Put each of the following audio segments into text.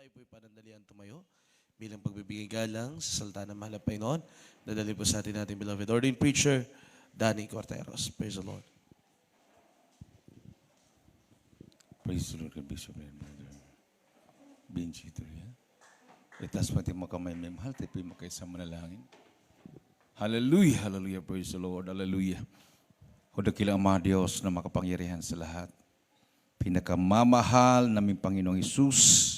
tayo po'y panandalian tumayo bilang pagbibigay galang sa salita ng mahal na Panginoon. Dadali po sa atin natin beloved ordained preacher, Danny Corteros. Praise the Lord. Praise the Lord, Bishop and Brother Benji Turia. Itaas pati mo kamay may mahal, tayo po'y makaisa manalangin. Hallelujah, hallelujah, praise the Lord, hallelujah. O dakilang Ama Diyos na makapangyarihan sa lahat. Pinakamamahal naming Panginoong Isus,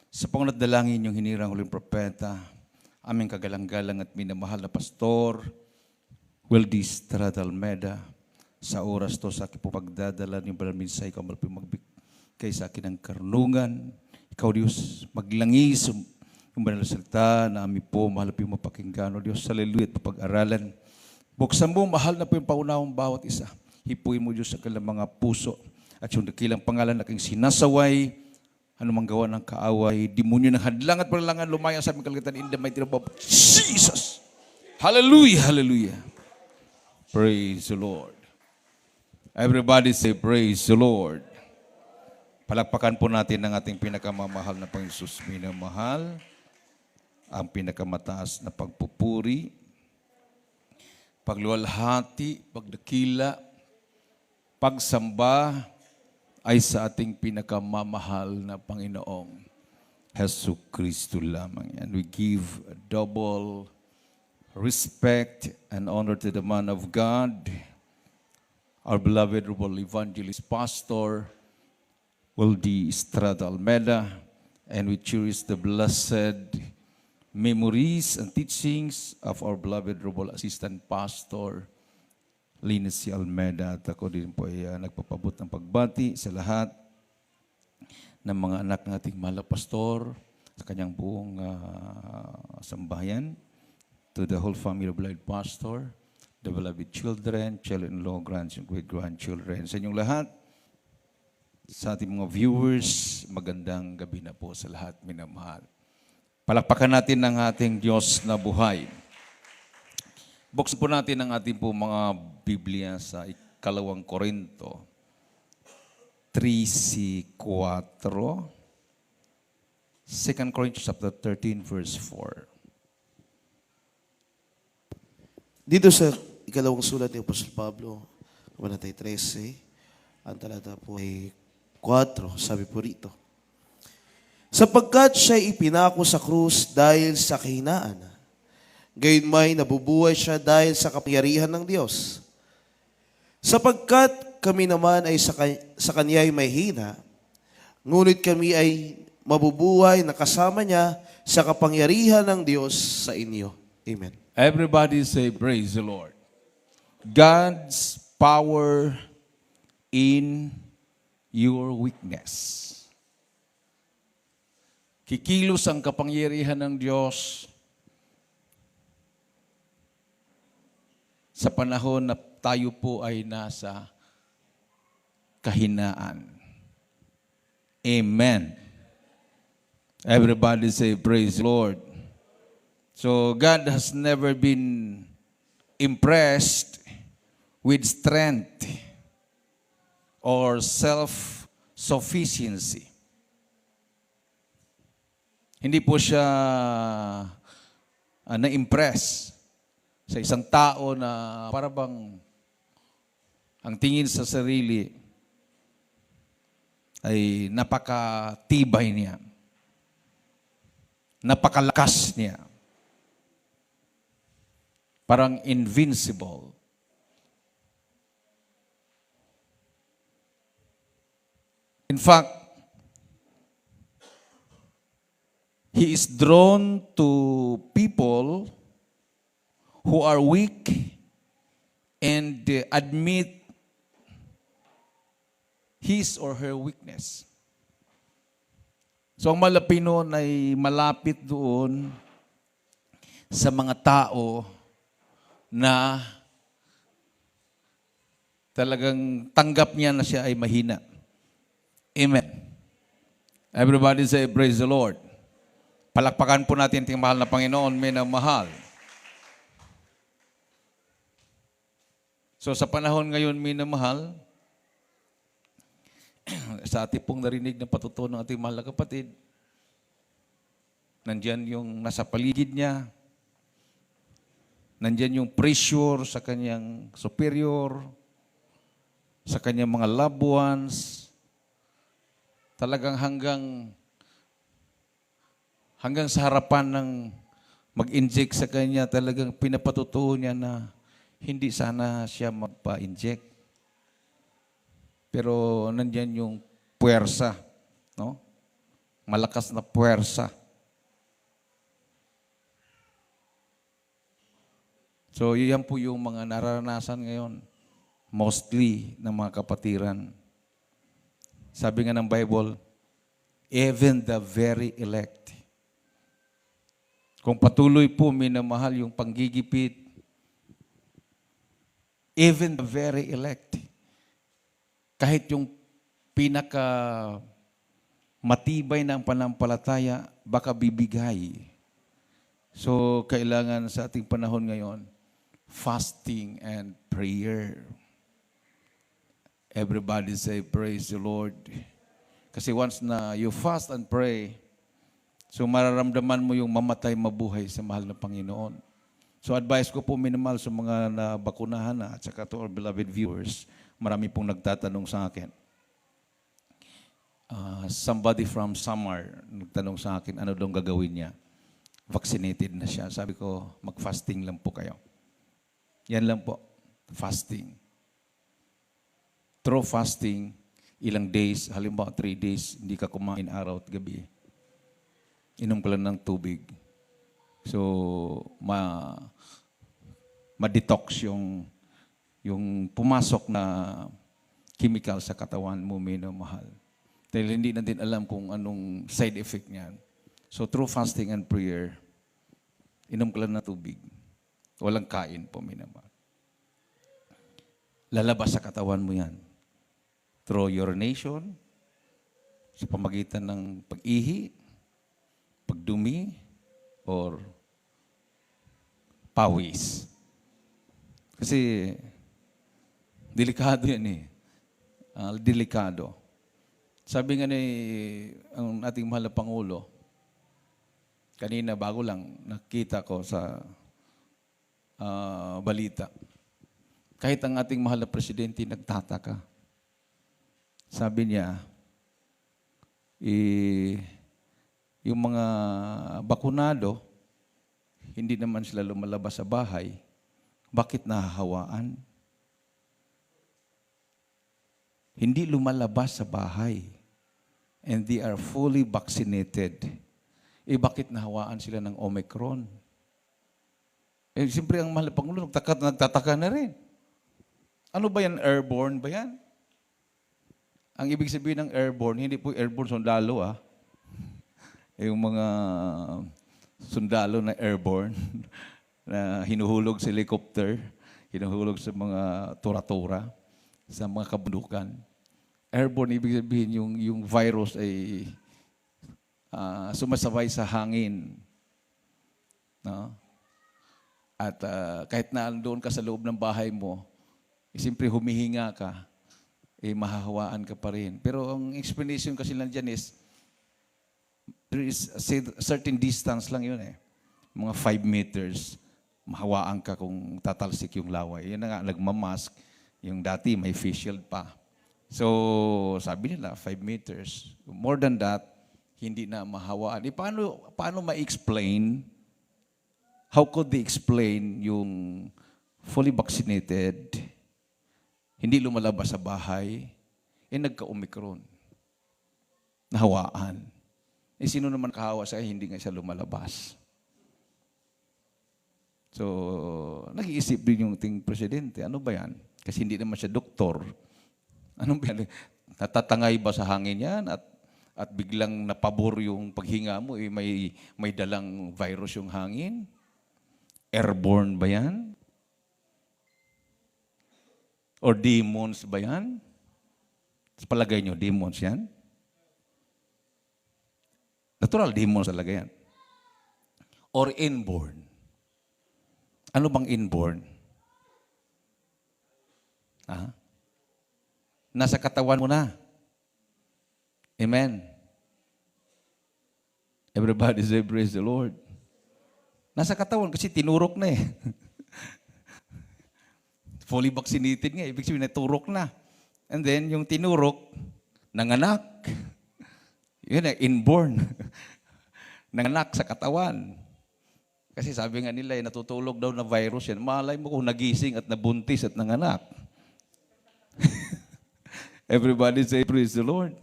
sa pangunat dalangin yung hinirang huling propeta, aming kagalang-galang at minamahal na pastor, Weldy Estrada Almeda, sa oras to sa aking po pagdadala ng banal minsay, ikaw malapit magbigay sa akin ng karunungan. Ikaw Diyos, maglangis yung banal na salita na aming po malapit mapakinggan. O Diyos, hallelujah at mapag-aralan. Buksan mo, mahal na po yung paunahong bawat isa. Hipuin mo Diyos sa kanilang mga puso. At yung dakilang pangalan na aking sinasaway, anumang gawa ng kaaway, demonyo ng hadlang at paglalangan, lumaya sa aming kalagatan in the mighty name of Jesus. Hallelujah, hallelujah. Praise the Lord. Everybody say, praise the Lord. Palakpakan po natin ang ating pinakamamahal na Panginoon Jesus, minamahal, ang pinakamataas na pagpupuri, pagluwalhati, pagdakila, pagsamba, ay sa ating pinakamamahal na Panginoong Hesus Kristo lamang. And we give a double respect and honor to the man of God, our beloved Rubol Evangelist Pastor, Weldy Estrada Almeda, and we cherish the blessed memories and teachings of our beloved Rubol Assistant Pastor, Linus C. Almeda. At ako din po ay nagpapabot ng pagbati sa lahat ng mga anak ng ating mahal na pastor, sa kanyang buong sambahayan, to the whole family of beloved pastor, the beloved children, children-in-law, great-grandchildren. Sa inyong lahat, sa ating mga viewers, magandang gabi na po sa lahat, minamahal. Palakpakan natin ang ating Diyos na buhay. Buksan po natin ang ating po mga Biblia sa Ikalawang Korinto 3:4. 2 Corinthians chapter 13 verse 4. Dito sa ikalawang sulat ni Apostol Pablo, Kabanatay 13, ang talata po ay 4, sabi po rito, sapagkat siya'y ipinako sa krus dahil sa kahinaan, gayon may nabubuhay siya dahil sa kapangyarihan ng Diyos. Sapagkat kami naman ay sa Kanya'y may hina, ngunit kami ay mabubuhay na kasama niya sa kapangyarihan ng Diyos sa inyo. Amen. Everybody say, praise the Lord. God's power in your weakness. Kikilos ang kapangyarihan ng Diyos sa panahon na tayo po ay nasa kahinaan. Amen. Everybody say, praise the Lord. So God has never been impressed with strength or self-sufficiency. Hindi po siya na-impress sa isang tao na parabang ang tingin sa sarili ay napakatibay niya, napakalakas niya, parang invincible. In fact, he is drawn to people who are weak and admit his or her weakness. So ang Malapino ay malapit doon sa mga tao na talagang tanggap niya na siya ay mahina. Amen. Everybody say, praise the Lord. Palakpakan po natin ang mahal na Panginoon, minamahal. So sa panahon ngayon, minamahal, sa ating pong narinig na patutunan ng ating mahal na kapatid, Nandyan yung nasa paligid niya. Nandyan yung pressure sa kanyang superior, sa kanyang mga loved ones. Talagang hanggang sa harapan ng mag-inject sa kanya, talagang pinapatutuo niya na hindi sana siya magpa-inject. Pero nandyan yung puwersa, no? Malakas na puwersa. So, yan po yung mga nararanasan ngayon, mostly ng mga kapatiran. Sabi nga ng Bible, even the very elect. Kung patuloy po minamahal yung panggigipit, even the very elect, kahit yung pinaka matibay ng panampalataya, baka bibigay. So, kailangan sa ating panahon ngayon, fasting and prayer. Everybody say, praise the Lord. Kasi once na you fast and pray, so mararamdaman mo yung mamatay mabuhay sa mahal na Panginoon. So advice ko po minamahal sa mga nabakunahan na at saka to our beloved viewers, marami pong nagtatanong sa akin. Somebody from Samar nagtanong sa akin, ano daw gagawin niya? Vaccinated na siya. Sabi ko, mag-fasting lang po kayo. Yan lang po, fasting. Through fasting, ilang days, halimbawa 3 days, hindi ka kumain araw at gabi. Inom ka lang ng tubig. So, ma-detox yung pumasok na chemical sa katawan mo, minamahal. Dahil hindi natin alam kung anong side effect niyan. So, through fasting and prayer, inom ka lang ng tubig. Walang kain po, minamahal. Lalabas sa katawan mo yan. Through urination, sa pamagitan ng pag-ihi, pagdumi, or pawis. Kasi, delikado yan eh. Delikado. Sabi nga ni ang ating mahal na Pangulo, kanina bago lang nakita ko sa balita, kahit ang ating mahal na presidente nagtataka. Sabi niya, yung mga bakunado, hindi naman sila lumalabas sa bahay, bakit nahahawaan? Hindi lumalabas sa bahay. And they are fully vaccinated. Bakit nahawaan sila ng Omicron? Siyempre ang mahal na Pangulo, nagtataka na rin. Ano ba yan? Airborne ba yan? Ang ibig sabihin ng airborne, hindi po airborne sundalo yung mga sundalo na airborne na hinuhulog sa helicopter, hinuhulog sa mga tura-tura, sa mga kabundukan. Airborne, ibig sabihin yung virus ay sumasabay sa hangin. No? At kahit na doon ka sa loob ng bahay mo, siyempre humihinga ka, mahahawaan ka pa rin. Pero ang explanation kasi lang dyan is, there is a certain distance lang yun Mga 5 meters, mahawaan ka kung tatalsik yung laway. Yun na nga, nagmamask. Yung dati may face shield pa. So, sabi nila, 5 meters. More than that, hindi na mahawaan. Paano ma-explain? How could they explain yung fully vaccinated, hindi lumalabas sa bahay, nagka-Omicron? Nahawaan. Sino naman kahawa sa hindi nga siya lumalabas? So, nag-iisip din yung ting presidente, ano ba yan? Kasi hindi naman siya doktor. Ano ba yan? Natatangay ba sa hangin yan? At biglang napabor yung paghinga mo, may dalang virus yung hangin? Airborne ba yan? Or demons ba yan? Sa palagay nyo, demons yan? Natural demons talaga yan. Or inborn. Ano bang inborn? Nasa katawan mo na. Amen. Everybody say, praise the Lord. Nasa katawan kasi tinurok na eh. Fully vaccinated nga, ibig sabihin naturok na. And then, yung tinurok, nanganak. Yun na, inborn. Nanganak sa katawan. Kasi sabi nga nila, natutulog daw na virus yan. Malay mo kung nagising at nabuntis at nanganak. Everybody say, praise the Lord.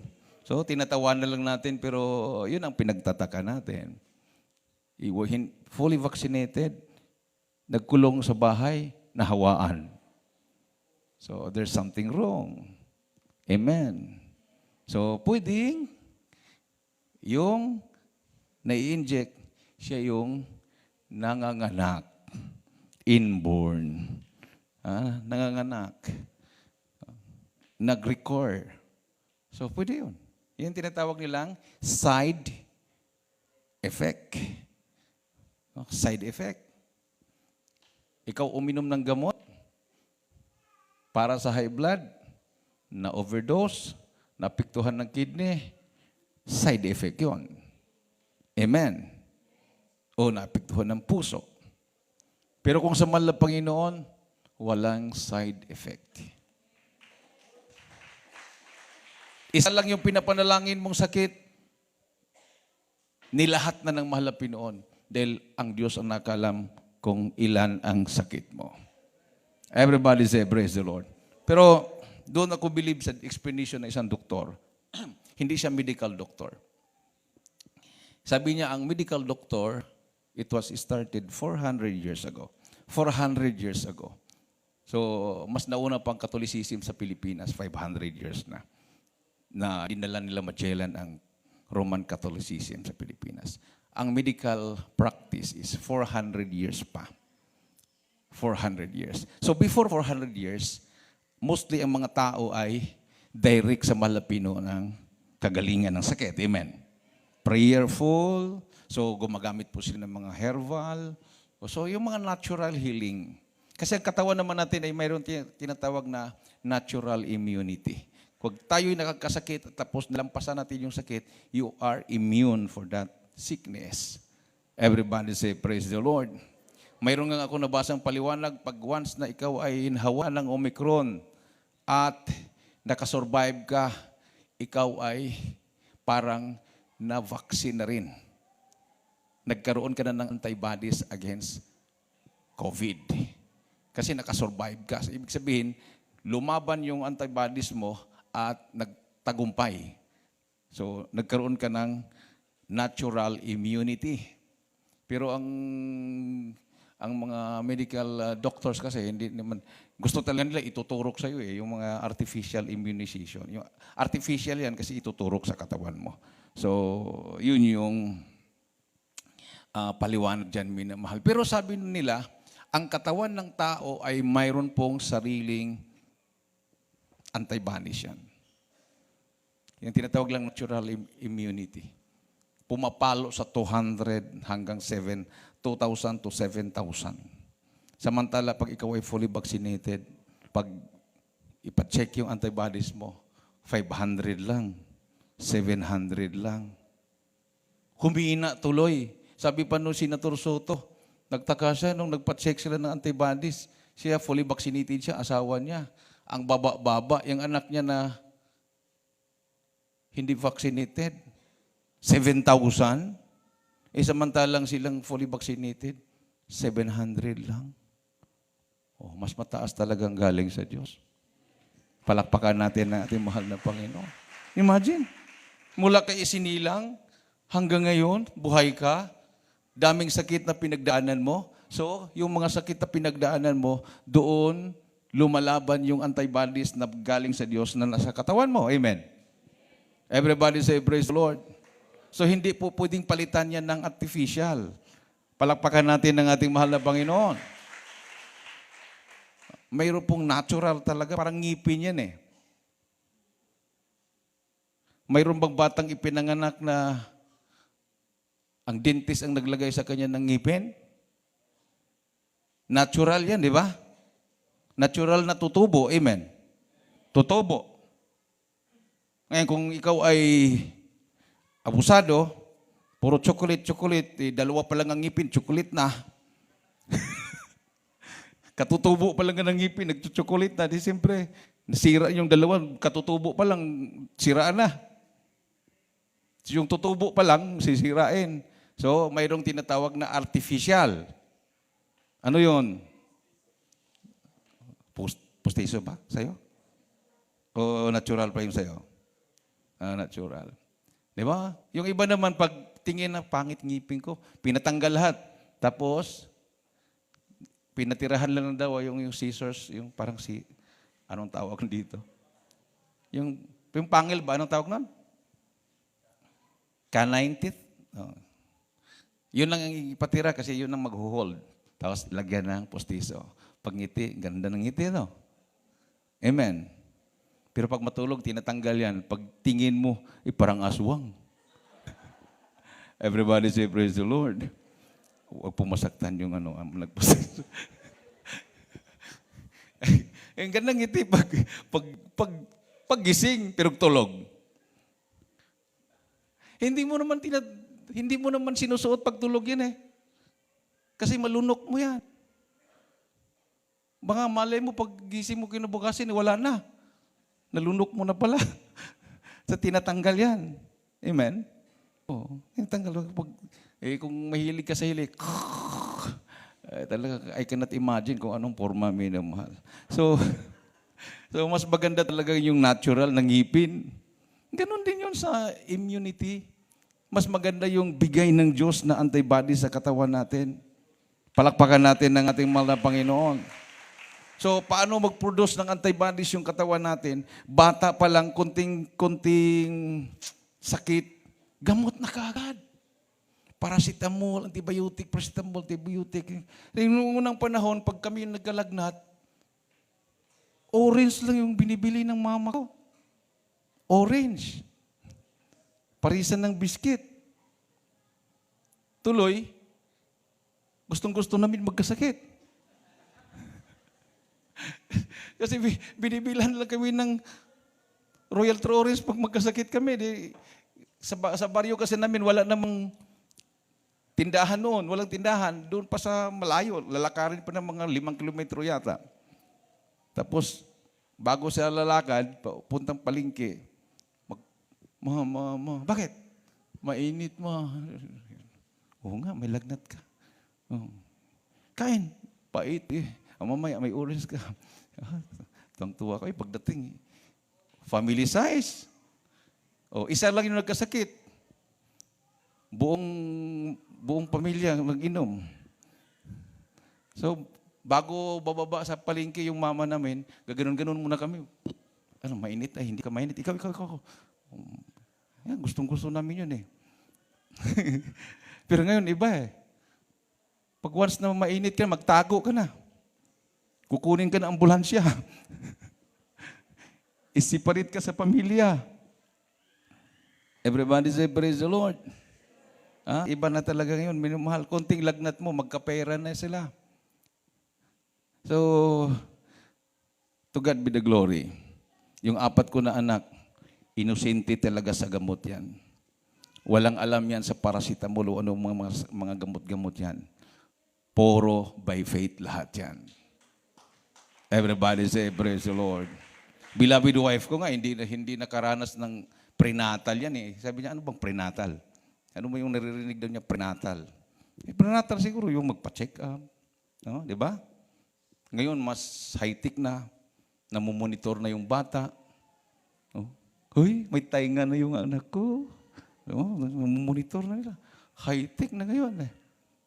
So, tinatawanan na lang natin, pero yun ang pinagtataka natin. Fully vaccinated, nagkulong sa bahay, nahawaan. So, there's something wrong. Amen. So, pwedeng yung nai-inject, siya yung nanganganak. Inborn. Nanganganak. Nag-record. So, pwede yun. Yung tinatawag nilang side effect. Side effect. Ikaw uminom ng gamot para sa high blood, na-overdose, napiktuhan ng kidney, side effect yun. Amen. O napiktuhan ng puso. Pero kung sa mahal na Panginoon, walang side effect. Isa lang yung pinapanalangin mong sakit, nilahat na ng mahal na Panginoon dahil ang Diyos ang nakalam kung ilan ang sakit mo. Everybody say, praise the Lord. Pero doon ako believe sa explanation ng isang doktor. Hindi siya medical doctor. Sabi niya, ang medical doctor, it was started 400 years ago. 400 years ago. So, mas nauna pang Catholicism sa Pilipinas, 500 years na. Na dinala nila Magellan ang Roman Catholicism sa Pilipinas. Ang medical practice is 400 years pa. 400 years. So before 400 years, mostly ang mga tao ay direct sa malapino ng kagalingan ng sakit. Amen. Prayerful. So gumagamit po sila ng mga herbal. So yung mga natural healing. Kasi ang katawan naman natin ay mayroon tinatawag na natural immunity. Kung tayo'y nakakasakit at tapos nalampasan natin yung sakit, you are immune for that sickness. Everybody say, praise the Lord. Mayroon nga ako nabasang paliwanag, pag once na ikaw ay inhawa ng Omicron at nakasurvive ka, ikaw ay parang na-vaccine na rin. Nagkaroon ka na ng antibodies against COVID. Kasi nakasurvive ka. So, ibig sabihin, lumaban yung antibodies mo at nagtagumpay. So, nagkaroon ka ng natural immunity. Pero ang mga medical doctors kasi hindi naman gusto talaga nila ituturok sa iyo yung mga artificial immunization. Yung artificial yan kasi ituturok sa katawan mo. So, yun yung paliwanag diyan minamahal. Pero sabi nila, ang katawan ng tao ay mayroon pong sariling antibodies yan. Yung tinatawag lang natural immunity. Pumapalo sa 200 hanggang 2,000 to 7,000. Samantala, pag ikaw ay fully vaccinated, pag ipacheck yung antibodies mo, 500 lang, 700 lang. Humina tuloy. Sabi pa nung Senator Soto, nagtaka siya nung nagpacheck sila ng antibodies. Siya fully vaccinated siya, asawa niya. Ang baba-baba, yung anak niya na hindi vaccinated, 7,000. Samantalang silang fully vaccinated, 700 lang. Oh, mas mataas talagang galing sa Diyos. Palakpakan natin ang ating mahal na Panginoon. Imagine, mula kay isinilang hanggang ngayon, buhay ka, daming sakit na pinagdaanan mo. So, yung mga sakit na pinagdaanan mo, doon lumalaban yung antibodies na galing sa Diyos na nasa katawan mo. Amen. Everybody say, praise the Lord. So, hindi po pwedeng palitan yan ng artificial. Palakpakan natin ng ating mahal na Panginoon. Mayroon pong natural talaga, parang ngipin yan eh. Mayroon bang batang ipinanganak na ang dentist ang naglagay sa kanya ng ngipin? Natural yan, di ba? Natural na tutubo, amen. Tutubo. Ngayon, kung ikaw ay abusado, Puro chocolate, dalawa pa lang ang ngipin, chocolate na. Katutubo pa lang ng ngipin, nagcho-chocolate na. Di siyempre, nasira yung dalawa, katutubo pa lang, siraan na. Yung tutubo pa lang, sisirain. So, mayroong tinatawag na artificial. Ano yun? Postiso ba sa'yo? O natural pa yung sa'yo? Natural. Di ba? Yung iba naman, pag tingin na pangit ngipin ko, pinatanggal lahat. Tapos, pinatirahan lang daw yung scissors, yung parang anong tawag dito? Yung pangil ba? Anong tawag nun? Canine teeth? Oh. Yun lang ang ipatira kasi yun ang mag-hold. Tapos lagyan ng postiso. Pag ngiti, ganda ng ngiti, no? Amen. Pero pag matulog, tinatanggal yan. Pag tingin mo, parang aswang. Everybody say, praise the Lord. Huwag pumasaktan yung nagpostiso. Ang ganda ng ngiti pag gising, pero tulog. Hindi mo naman sinusuot pag tulog yan eh. Kasi malunok mo yan. Baka malay mo pag gising mo kinabukasin, wala na. Nalunok mo na pala. Sa tinatanggal yan. Amen? Oo. Tinatanggal. Kung mahilig ka sa hilik, talaga, I cannot imagine kung anong forma minamahal. So mas maganda talaga yung natural na ngipin. Ganon din yun sa immunity. Mas maganda yung bigay ng Diyos na antibody sa katawan natin. Palakpakan natin ng ating mahal na Panginoon. So, paano mag-produce ng antibodies yung katawan natin? Bata pa lang, kunting sakit, gamot na kaagad. Paracetamol, antibiotic. Noong unang panahon, pag kami nagkalagnat, orange lang yung binibili ng mama ko. Orange. Parisan ng biskit. Tuloy, gustong-gusto namin magkasakit. Kasi binibilan lang kami ng Royal True Orange pag magkasakit kami. Sa baryo kasi namin, wala namang tindahan noon. Walang tindahan. Doon pa sa malayo. Lalakarin pa ng mga 5 kilometro yata. Tapos, bago siya lalakad, puntang palengke. Bakit? Mainit, ma. Oo nga, may lagnat ka. Oh. Kain. Pait eh. Mamaya, may orange ka. Tuwang-tuwa ko pagdating. Family size. Isa lang yung nagkasakit. Buong pamilya nag-inom. So, bago bababa sa palengke yung mama namin, gaganon-ganon muna kami. Mainit? Ay, hindi ka mainit. Ikaw. Yan, gustong-gusto namin yun eh. Pero ngayon, iba eh. Pag once na mainit ka, magtago ka na. Kukunin ka na ambulansya. Isiparit ka sa pamilya. Everybody say, praise the Lord. Iba na talaga ngayon. Minumahal. Konting lagnat mo, magkapera na sila. So, to God be the glory. Yung 4 ko na anak, inosente talaga sa gamot yan. Walang alam yan sa paracetamol o anong mga gamot-gamot yan. Puro by faith lahat yan. Everybody say, praise the Lord. Beloved wife ko nga, hindi nakaranas ng prenatal yan eh. Sabi niya, ano bang prenatal? Ano mo yung naririnig daw niya, prenatal? Prenatal siguro yung magpa-check up. No? Di ba? Ngayon, mas high-tech na. Namumonitor na yung bata. No? Hoy, may tainga na yung anak ko. No? Namumonitor na nila. High-tech na ngayon eh.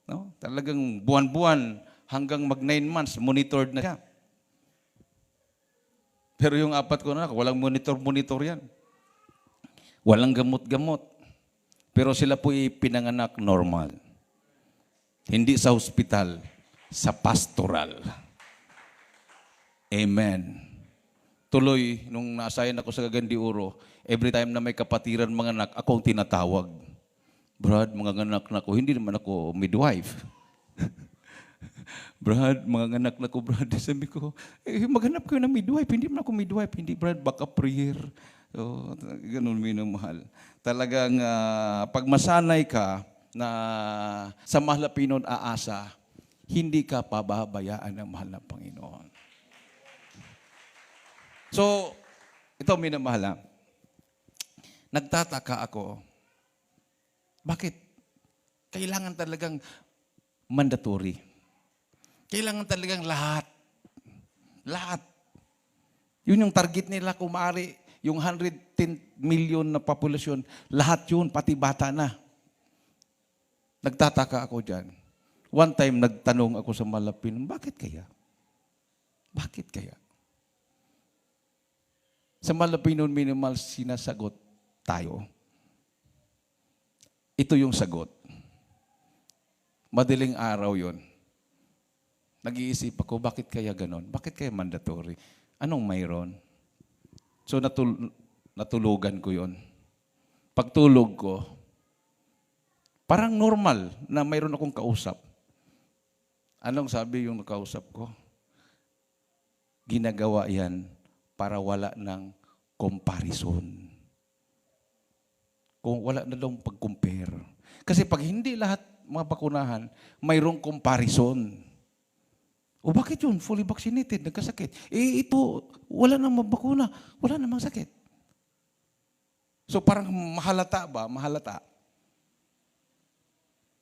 No? Talagang buwan-buwan hanggang mag 9 months, monitored na siya. Pero yung 4 ko na, walang monitor yan. Walang gamot-gamot. Pero sila po pinanganak normal. Hindi sa hospital, sa pastoral. Amen. Tuloy, nung naasayan ako sa Gagandiuro, every time na may kapatiran mga anak, ako ang tinatawag. Brad, mga anak na ko, hindi naman ako midwife. Brad, mga anak na ko, Brad, sabi ko, maghanap kayo ng midwife. Hindi naman ako midwife. Hindi, Brad, baka prayer. So, ganun minamahal. Talagang pag masanay ka, na sa mahal na Pinoon aasa, hindi ka pababayaan ng mahal na Panginoon. So, ito minamahal. Nagtataka ako, bakit kailangan talagang mandatory? Kailangan talagang lahat. Lahat. Yun yung target nila, kumari, yung 110 million na populasyon, lahat yun, pati bata na. Nagtataka ako dyan. One time, nagtanong ako sa Malapin, bakit kaya? Bakit kaya? Sa Malapinon Minimal, sinasagot tayo. Ito yung sagot. Madaling araw yon. Nag-iisip ako, bakit kaya ganon? Bakit kaya mandatory? Anong mayroon? So natulugan ko yon. Pagtulog ko, parang normal na mayroon akong kausap. Anong sabi yung nakausap ko? Ginagawa yan para wala ng comparison. Kung wala na daw pag-compare. Kasi pag hindi lahat mga bakunahan, mayroong comparison. O bakit yun? Fully vaccinated, nagkasakit. Eh ito, wala namang bakuna, wala namang sakit. So parang mahalata ba? Mahalata.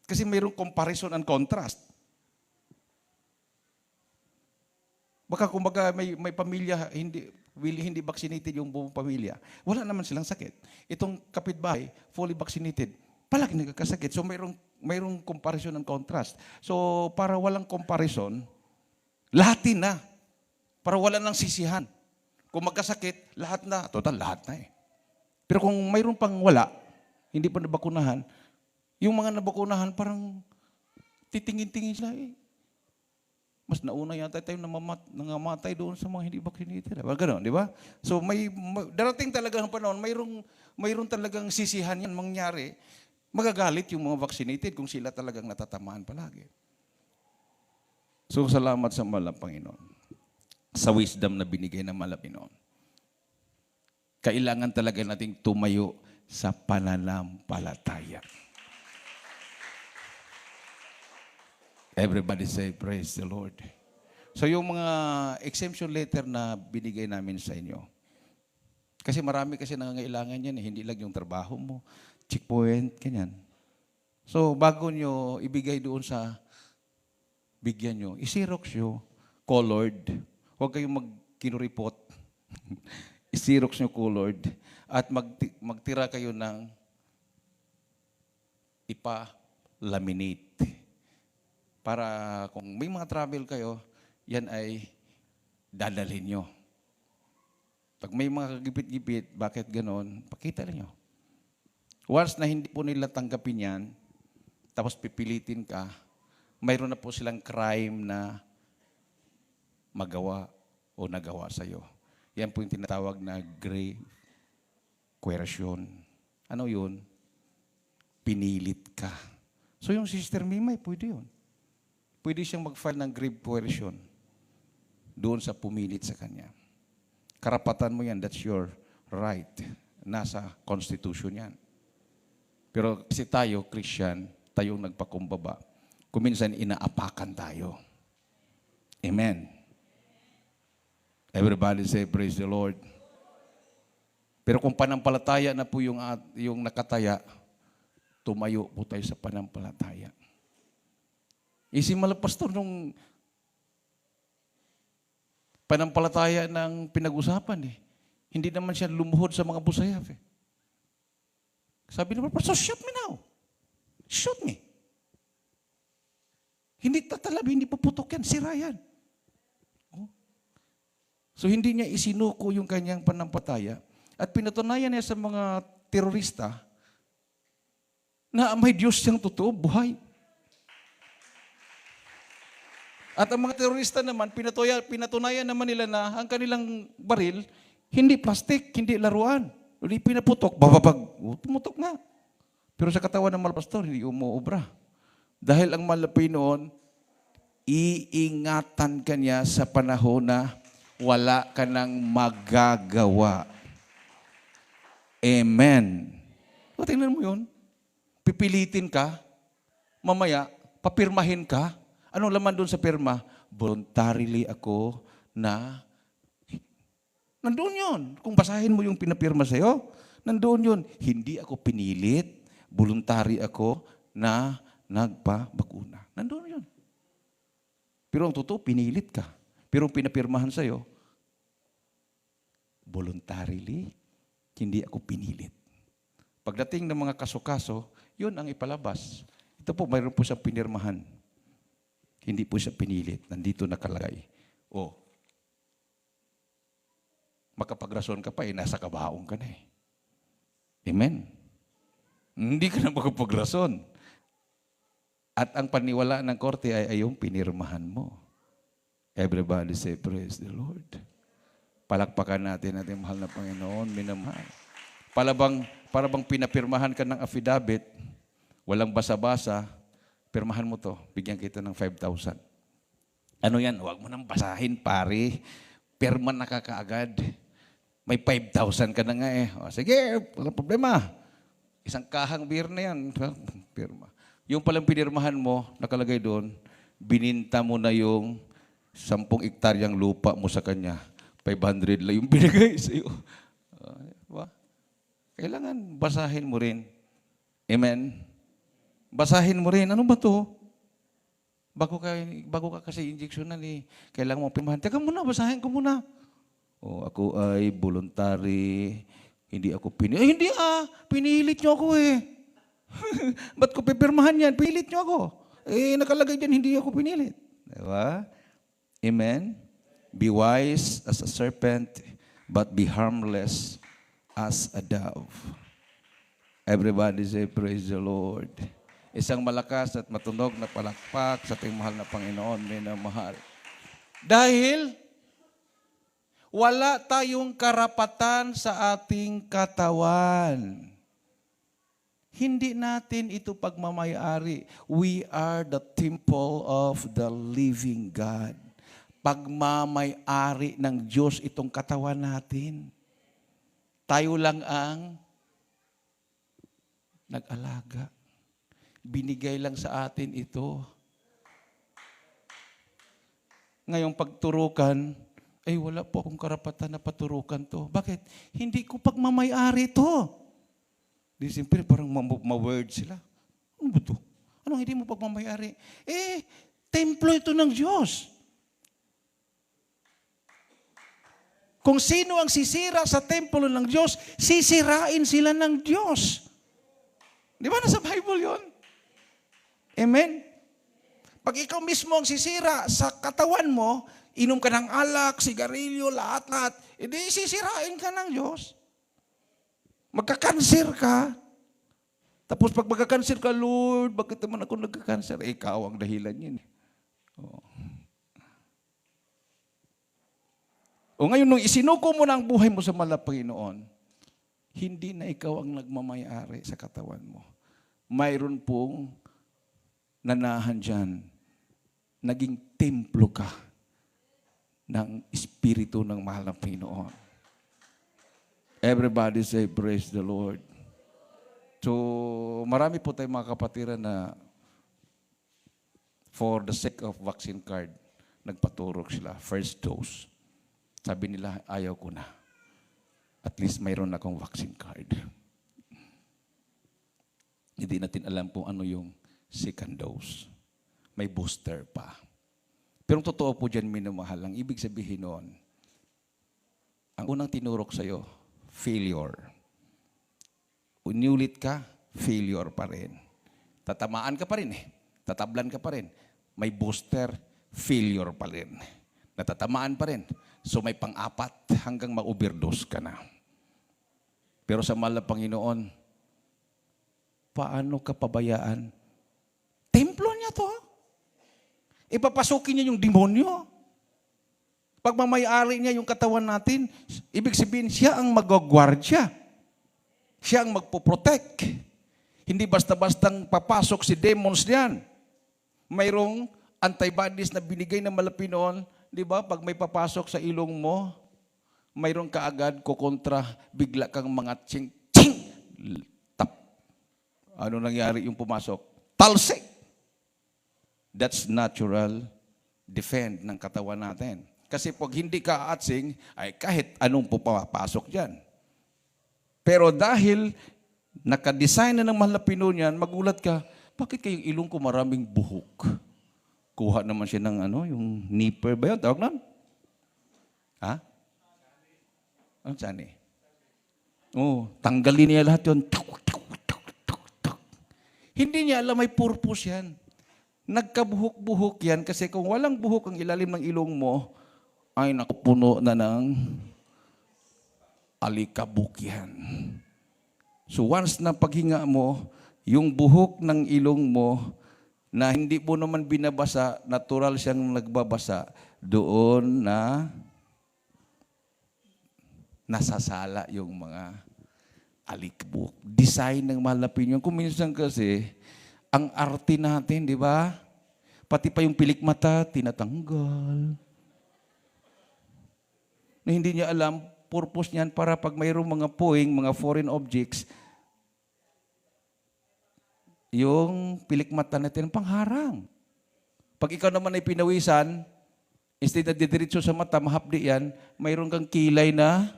Kasi mayroong comparison and contrast. Baka kumbaga may pamilya hindi vaccinated yung buong pamilya. Wala naman silang sakit. Itong kapitbahay, fully vaccinated, palagi nagkakasakit. So mayroong comparison and contrast. So para walang comparison, lahatin na. Para wala nang sisihan. Kung magkasakit, lahat na. Total, lahat na eh. Pero kung mayroon pang wala, hindi pa nabakunahan, yung mga nabakunahan parang titingin-tingin sila eh. Mas nauna yata tayo nangamatay doon sa mga hindi vaccinated. Gano'n, di ba? So darating talaga ng panahon, mayroon talagang sisihan yan mangyari. Magagalit yung mga vaccinated kung sila talagang natatamaan palagi. So salamat sa mahal na Panginoon. Sa wisdom na binigay ng mahal na Panginoon. Kailangan talaga nating tumayo sa pananampalataya. Everybody say, praise the Lord. So yung mga exemption letter na binigay namin sa inyo, kasi marami kasi nangangailangan yan, hindi lang yung trabaho mo, checkpoint, ganyan. So bago nyo ibigay doon sa bigyan nyo, isirox nyo, colored, huwag kayong magkinuripot, isirox nyo colored, at magtira kayo ng ipa-laminate. Para kung may mga travel kayo, yan ay dadalhin nyo. Pag may mga kagipit-gipit, bakit ganon? Pakita nyo. Once na hindi po nila tanggapin yan, tapos pipilitin ka, mayroon na po silang crime na magawa o nagawa sa'yo. Yan po yung tinatawag na grave coercion. Ano yun? Pinilit ka. So yung Sister Mimay, pwede yun. Pwede siyang mag-file ng grave coercion doon sa pumilit sa kanya. Karapatan mo yan, that's your right. Nasa Constitution yan. Pero kasi tayo, Christian, tayong nagpakumbaba, kuminsan inaapakan tayo. Amen. Everybody say, praise the Lord. Pero kung panampalataya na po yung nakataya, tumayo po tayo sa panampalataya. Si Malapastor nung panampalataya ng pinag-usapan eh. Hindi naman siya lumuhod sa mga busayaf eh. Sabi naman, Pastor, shoot me now. Shoot me. Hindi tatalabi, hindi puputok yan, sira yan. Oh. So hindi niya isinuko yung kanyang panampalataya at pinatunayan niya sa mga terorista na may Diyos siyang totoo, buhay. At ang mga terorista naman, pinatunayan naman nila na ang kanilang baril, hindi plastic, hindi laruan. Hindi pinaputok, bababag, tumutok nga. Pero sa katawan ng Malapastor, hindi umuobra. Dahil ang malapi noon, iingatan ka niya sa panahon na wala ka nang magagawa. Amen. O, tingnan mo yun. Pipilitin ka, mamaya, papirmahin ka. Anong laman doon sa pirma? Voluntarily ako na, nandoon yun. Kung basahin mo yung pinapirma sa'yo, nandoon yun. Hindi ako pinilit, voluntary ako na nagpabakuna. Nandoon yun. Pero ang totoo, pinilit ka. Pero ang pinapirmahan sa'yo, voluntarily, hindi ako pinilit. Pagdating ng mga kaso-kaso, yun ang ipalabas. Ito po, mayroon po siyang pinirmahan. Hindi po siya pinilit. Nandito nakalagay. O, makapagrason ka pa, nasa kabaong ka na eh. Amen? Hindi ka na makapagrason. At ang paniwala ng korte ay yung pinirmahan mo. Everybody say, praise the Lord. Palakpakan natin ating mahal na Panginoon, minamahal. Para bang pinapirmahan ka ng affidavit, walang basa-basa, pirmahan mo to, bigyan kita ng 5,000. Ano yan? Huwag mo nang basahin, pare. Pirma na ka kaagad. May 5,000 ka na nga eh. O, sige, walang problema. Isang kahang beer na yan. Pirma. Yung palang pinirmahan mo, nakalagay doon, bininta mo na yung 10 hektaryang lupa mo sa kanya. 500 lang yung binigay sa iyo. Diba? Kailangan basahin mo rin. Amen? Basahin mo rin. Ano ba to? Bago ka kasi injeksyonan eh. Kailangan mo pirmahan. Teka muna, basahin ko muna. O, ako ay voluntary. Hindi ako pinilit. Ay, hindi pinilit nyo ako eh. Ba't ko pipirmahan yan? Pinilit nyo ako. Eh, nakalagay dyan, hindi ako pinilit. Diba? Amen? Be wise as a serpent, but be harmless as a dove. Everybody say, praise the Lord. Isang malakas at matunog na palakpak sa ating mahal na Panginoon, minamahal. Dahil wala tayong karapatan sa ating katawan. Hindi natin ito pagmamayari. We are the temple of the living God. Pagmamayari ng Diyos itong katawan natin. Tayo lang ang nag-alaga. Binigay lang sa atin ito. Ngayong pagturukan, ay wala po akong karapatan na paturukan to. Bakit? Hindi ko pagmamayari to. Di siyempre parang ma-word sila. Ano ba to? Anong hindi mo pagmamayari? Templo ito ng Diyos. Kung sino ang sisira sa templo ng Diyos, sisirain sila ng Diyos. Di ba nasa Bible yon? Amen? Pag ikaw mismo ang sisira sa katawan mo, inom ka ng alak, sigarilyo, lahat-lahat, edi sisirain ka ng Diyos. Magka-cancer ka. Tapos pag magka-cancer ka, Lord, bakit naman ako nagka-cancer? Ikaw ang dahilan yun. Oh. O ngayon, nung isinuko mo na ang buhay mo sa mahal na Panginoon, hindi na ikaw ang nagmamayari sa katawan mo. Mayroon pong nanahan dyan, naging templo ka ng Espiritu ng mahal na Panginoon. Everybody say, praise the Lord. So, marami po tayong mga kapatiran na for the sake of vaccine card, nagpaturok sila, first dose. Sabi nila, ayaw ko na. At least mayroon akong vaccine card. Hindi natin alam kung ano yung second dose. May booster pa. Pero totoo po dyan, minamahal. Ang ibig sabihin noon, ang unang tinurok sa'yo, failure. Unulit ka, failure pa rin. Tatamaan ka pa rin eh. Tatablan ka pa rin. May booster, failure pa rin. Natatamaan pa rin. So may pang-apat hanggang ma-overdose ka na. Pero sa mahal na Panginoon, paano ka pabayaan? Templo niya to. Ipapasukin niya yung demonyo. Pagmamayari niya yung katawan natin, ibig sabihin siya ang magwagwardya. Siya ang magpoprotect. Hindi basta-bastang papasok si demons niyan. Mayroong antibodies na binigay ng malapinoon. Di ba? Pag may papasok sa ilong mo, mayroon ka agad kukontra, bigla kang mga ching, tap. Ano nangyari yung pumasok? Talsik. That's natural defend ng katawan natin. Kasi pag hindi ka aatsing, ay kahit anong pupapasok dyan. Pero dahil nakadesign na ng mahal na Pinoy yan, magulat ka, bakit kayong ilong ko maraming buhok? Kuha naman siya ng yung nipper ba yun? Tawag nun? Ha? Ano saan eh? Oh, tanggalin niya lahat yun. Hindi niya alam may purpose yan. Nagkabuhok-buhok yan kasi kung walang buhok ang ilalim ng ilong mo, ay nakapuno na ng alikabok yan. So once na paghinga mo, yung buhok ng ilong mo na hindi mo naman binabasa, natural siyang nagbabasa, doon na nasasala yung mga alikabok. Design ng mahal na Pinoy. Kung minsan kasi, ang arte natin, di ba? Pati pa yung pilik mata, tinatanggal. Na hindi niya alam, purpose niyan para pag mayroong mga puwing, mga foreign objects, yung pilik mata natin pangharang. Pag ikaw naman ay pinawisan, instead na didiretso sa mata, mahapdi yan, mayroon kang kilay na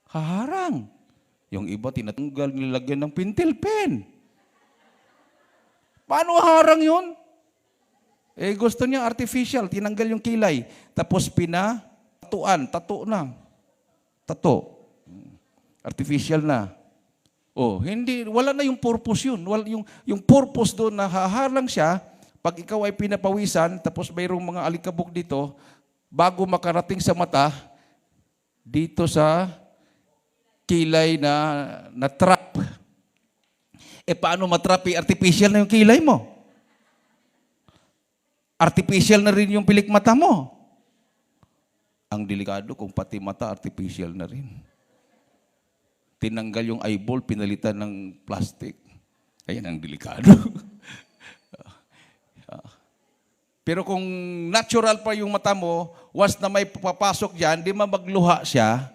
haharang. Yung iba, tinatanggal, nilagyan ng pintil pen. Paano harang yun? Eh, gusto niya artificial, tinanggal yung kilay. Tapos pinatuan, tato na. Tato. Artificial na. Oh, hindi, wala na yung purpose yun. Yung purpose doon na haharang siya, pag ikaw ay pinapawisan, tapos mayroong mga alikabok dito, bago makarating sa mata, dito sa kilay na trap. Eh, paano matrap? Artificial na yung kilay mo. Artificial na rin yung pilik mata mo. Ang delikado kung pati mata artificial na rin. Tinanggal yung eyeball, pinalitan ng plastic. Ayan ang delikado. Pero kung natural pa yung mata mo, once na may papasok dyan, di magluha siya.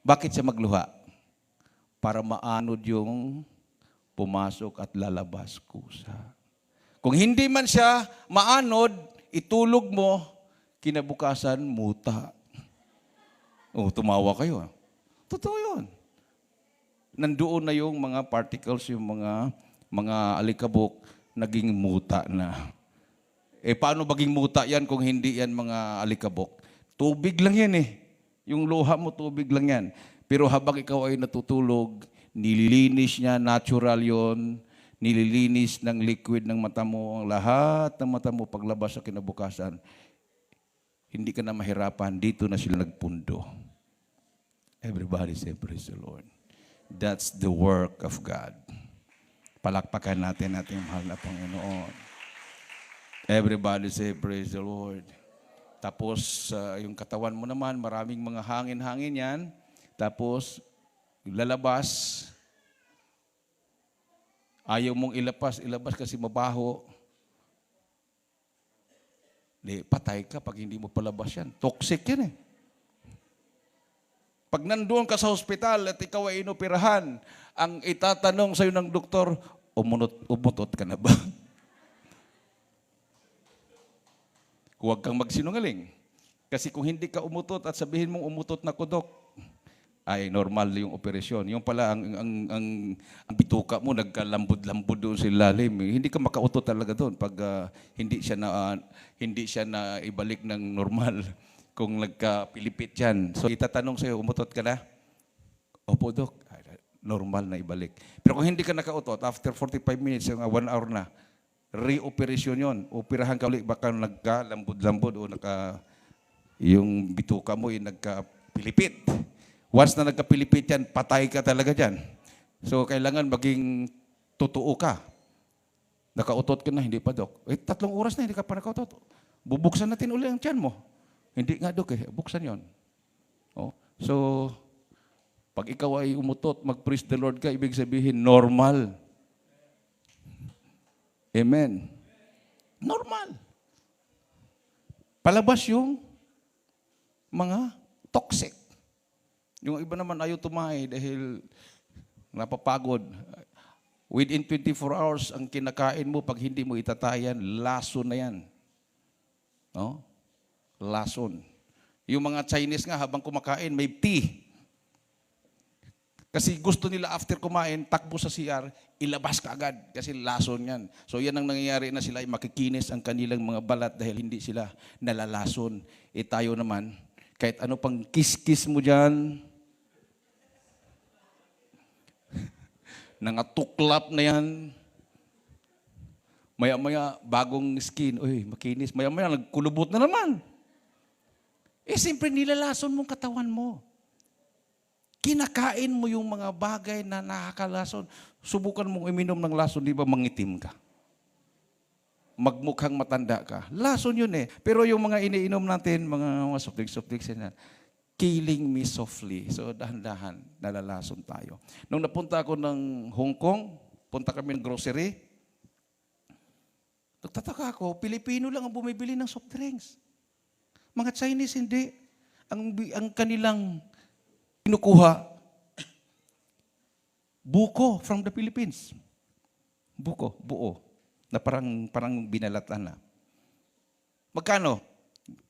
Bakit siya magluha? Para maanod yung pumasok at lalabas kusa. Kung hindi man siya maanod, itulog mo, kinabukasan, muta. Oh, tumawa kayo. Totoo yun. Nandoon na yung mga particles, yung mga alikabok, naging muta na. Eh, paano maging muta yan kung hindi yan mga alikabok? Tubig lang yan eh. Yung luha mo, tubig lang yan. Pero habang ikaw ay natutulog, nililinis niya, natural yon, nililinis ng liquid ng mata mo, ang lahat ng mata mo paglabas sa kinabukasan, hindi ka na mahirapan, dito na sila nagpundo. Everybody say, praise the Lord. That's the work of God. Palakpakan natin ating mahal na Panginoon. Everybody say, praise the Lord. Tapos, yung katawan mo naman, maraming mga hangin-hangin yan. Tapos, lalabas. Ayaw mong ilabas kasi mabaho. Patay ka pag hindi mo palabas yan. Toxic yan eh. Pag nandoon ka sa hospital at ikaw ay inoperahan, ang itatanong sa'yo ng doktor, umutot ka na ba? Huwag kang magsinungaling. Kasi kung hindi ka umutot at sabihin mong umutot na ko, Dok, ay normal yung operasyon. Yung pala, ang bituka mo, nagkalambod-lambod doon sa ilalim. Hindi ka makautot talaga doon pag hindi siya na ibalik ng normal kung nagka-pilipit yan. So, itatanong sa'yo, umutot ka na? Opo, Dok. Normal na ibalik. Pero kung hindi ka nakautot, after 45 minutes, 1 hour na, re-operasyon yun. Operahan ka ulit, baka nagka-lambod-lambod o yung bituka mo ay nagka-pilipit. Once na nagka-pilipit yan, patay ka talaga dyan. So, kailangan maging totoo ka. Nakautot ka na, hindi pa, Dok. 3 oras na, hindi ka pa nakautot. Bubuksan natin ulit ang tiyan mo. Hindi nga, Dok, buksan yon. Oh. So, pag ikaw ay umutot, mag-praise the Lord ka, ibig sabihin, normal. Amen. Normal. Palabas yung mga toxic. Yung iba naman ayaw tumae dahil napapagod. Within 24 hours, ang kinakain mo, pag hindi mo itatayan, lason na yan. No? Lason. Yung mga Chinese nga, habang kumakain, may tea. Kasi gusto nila after kumain, takbo sa CR, ilabas ka agad. Kasi lason yan. So yan ang nangyayari na sila ay makikinis ang kanilang mga balat dahil hindi sila nalalason. Tayo naman, kahit ano pang kiss-kiss mo dyan, nangatuklap na yan, maya-maya bagong skin, uy, makinis, maya-maya nagkulubot na naman. Siyempre nilalason mong katawan mo. Kinakain mo yung mga bagay na nakakalason. Subukan mong uminom ng lason, di ba mangitim ka? Magmukhang matanda ka. Lason yun eh. Pero yung mga iniinom natin, mga soft drinks yan, killing me softly. So dahan-dahan, nalalason tayo. Nung napunta ako ng Hong Kong, punta kami ng grocery, nagtataka ako, Pilipino lang ang bumibili ng soft drinks. Mga Chinese hindi. Ang kanilang kinukuha, buko from the Philippines. Buko, buo, na parang binalatan na. Magkano?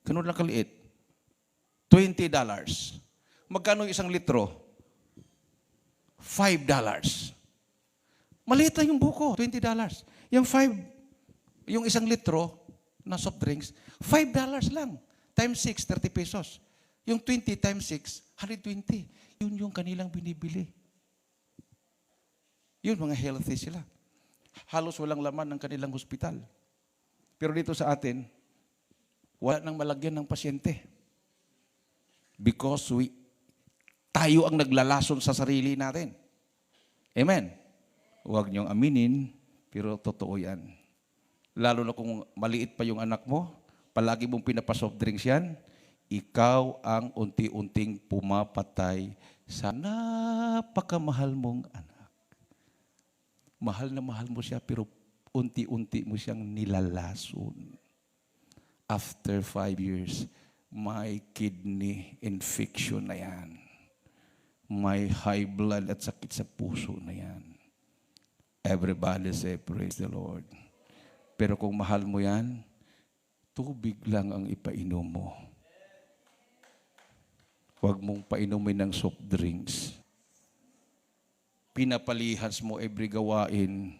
Ganun lang kaliit. $20. Magkano isang litro? $5. Maliit lang yung buko, $20. Yung isang litro na soft drinks, $5 lang. Times 6, 30 pesos. Yung 20 times 6, 120. Yun yung kanilang binibili. Yun, mga healthy sila. Halos walang laman ng kanilang hospital. Pero dito sa atin, wala nang malagyan ng pasyente. Because tayo ang naglalason sa sarili natin. Amen? Huwag niyong aminin, pero totoo yan. Lalo na kung maliit pa yung anak mo, palagi mong pinapasoft drinks yan, ikaw ang unti-unting pumapatay sa napakamahal mong anak. Mahal na mahal mo siya, pero unti-unti mo siyang nilalason. After 5 years, may kidney infection na yan. May high blood at sakit sa puso na yan. Everybody say, praise the Lord. Pero kung mahal mo yan, tubig lang ang ipainom mo. Huwag mong painumin ng soft drinks. Pinapalihans mo every gawain,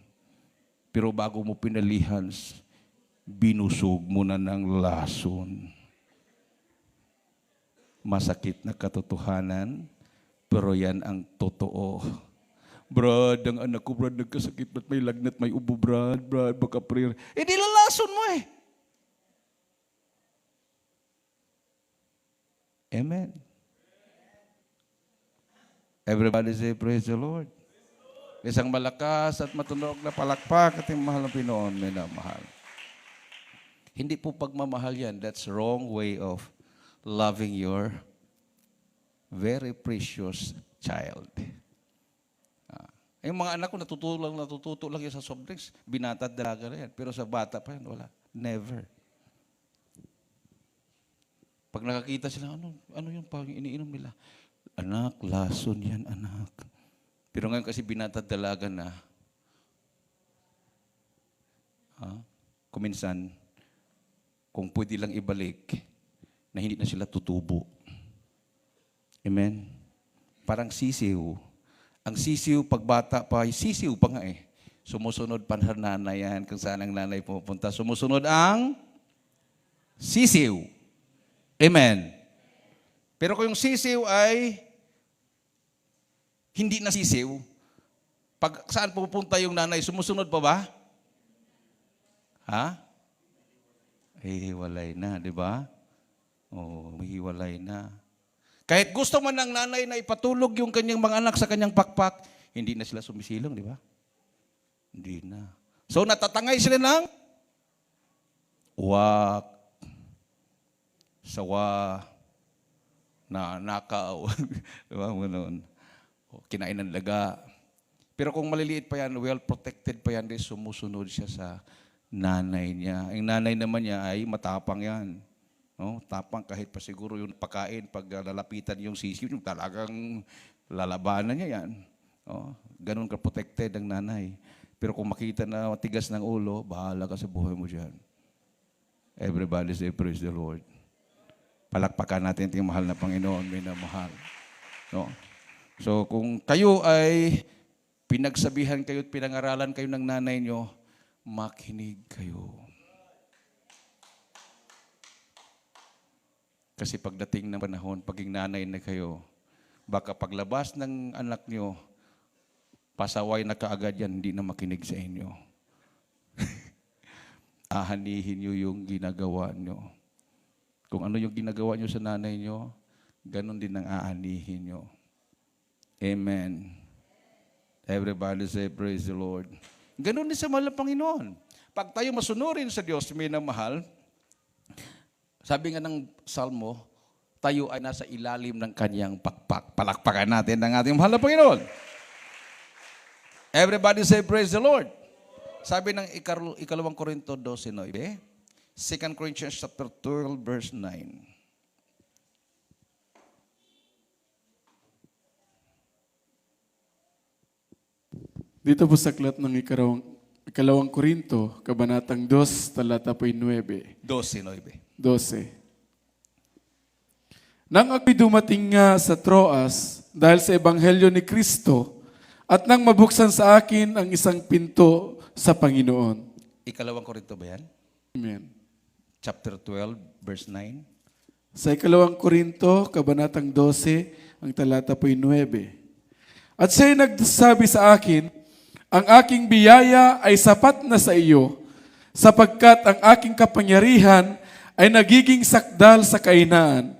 pero bago mo pinalihans, binusog mo na ng lason. Masakit na katotohanan, pero yan ang totoo. Brad, ang anak ko, Brad, nagkasakit, ba't may lagnat, may ubo, Brad, baka prayer. Nilalason mo eh. Amen. Everybody say, praise the Lord. Isang malakas at matunog na palakpak ating mahal na Pinoon, minamahal. Hindi po pagmamahal yan. That's wrong way of loving your very precious child. Yung mga anak ko natututo lang yan sa soft drinks. Binata at dalaga na yan. Pero sa bata pa yan, wala. Never. Pag nakakita sila, ano yung pang iniinom nila? Anak, lason yan, anak. Pero ngayon kasi binata at dalaga na, kuminsan, kung pwede lang ibalik, na hindi na sila tutubo. Amen? Parang sisiw. Ang sisiw, pagbata pa, sisiw pa nga eh. Sumusunod pa ng nanay yan, kung saan ang nanay pupunta. Sumusunod ang sisiw. Amen? Pero kung yung sisiw ay hindi na sisiw, pag saan pupunta yung nanay, sumusunod pa ba? Ha? Hihiwalay na, di ba? Oo, hihiwalay na. Kahit gusto man ng nanay na ipatulog yung kanyang mga anak sa kanyang pakpak, hindi na sila sumisilong, di ba? Hindi na. So natatangay sila ng uwak, sawa, na nakaw, di ba? Kinain ng daga. Pero kung maliliit pa yan, well protected pa yan, sumusunod siya sa nanay niya. Ang nanay naman niya ay matapang yan. No? Tapang kahit pa siguro yung pagkain, pag lalapitan yung sisiw, yung talagang lalabanan niya yan. Oh, ganun ka protected ang nanay. Pero kung makita na matigas ng ulo, bahala ka sa buhay mo dyan. Everybody say, praise the Lord. Palakpakan natin yung mahal na Panginoon, minamahal. No? So kung kayo ay pinagsabihan kayo at pinangaralan kayo ng nanay nyo, makinig kayo. Kasi pagdating ng panahon, paging nanay na kayo, baka paglabas ng anak nyo, pasaway na kaagad yan, hindi na makinig sa inyo. Ahanihin nyo yung ginagawa nyo. Kung ano yung ginagawa nyo sa nanay nyo, ganun din ang aanihin nyo. Amen. Everybody say, praise the Lord. Ganun din sa mahal na Panginoon. Pag tayo masunurin sa Diyos, minamahal, sabi nga ng Salmo, tayo ay nasa ilalim ng kanyang pakpak. Palakpakan natin ang ating mahal na Panginoon. Everybody say, praise the Lord. Sabi ng ikalawang Korinto 12:9, 2 Corinthians chapter 12, verse 9. Dito po sa aklat ng ikalawang Korinto, kabanatang 2, talata po 9. 12:9. 12. Nang ako'y dumating nga sa Troas dahil sa Ebanghelyo ni Kristo at nang mabuksan sa akin ang isang pinto sa Panginoon. Ikalawang Korinto ba yan? Amen. Chapter 12, verse 9. Sa ikalawang Korinto, kabanatang 12, ang talata po'y 9. At siya'y nagsabi sa akin, ang aking biyaya ay sapat na sa iyo, sapagkat ang aking kapangyarihan ay nagiging sakdal sa kahinaan.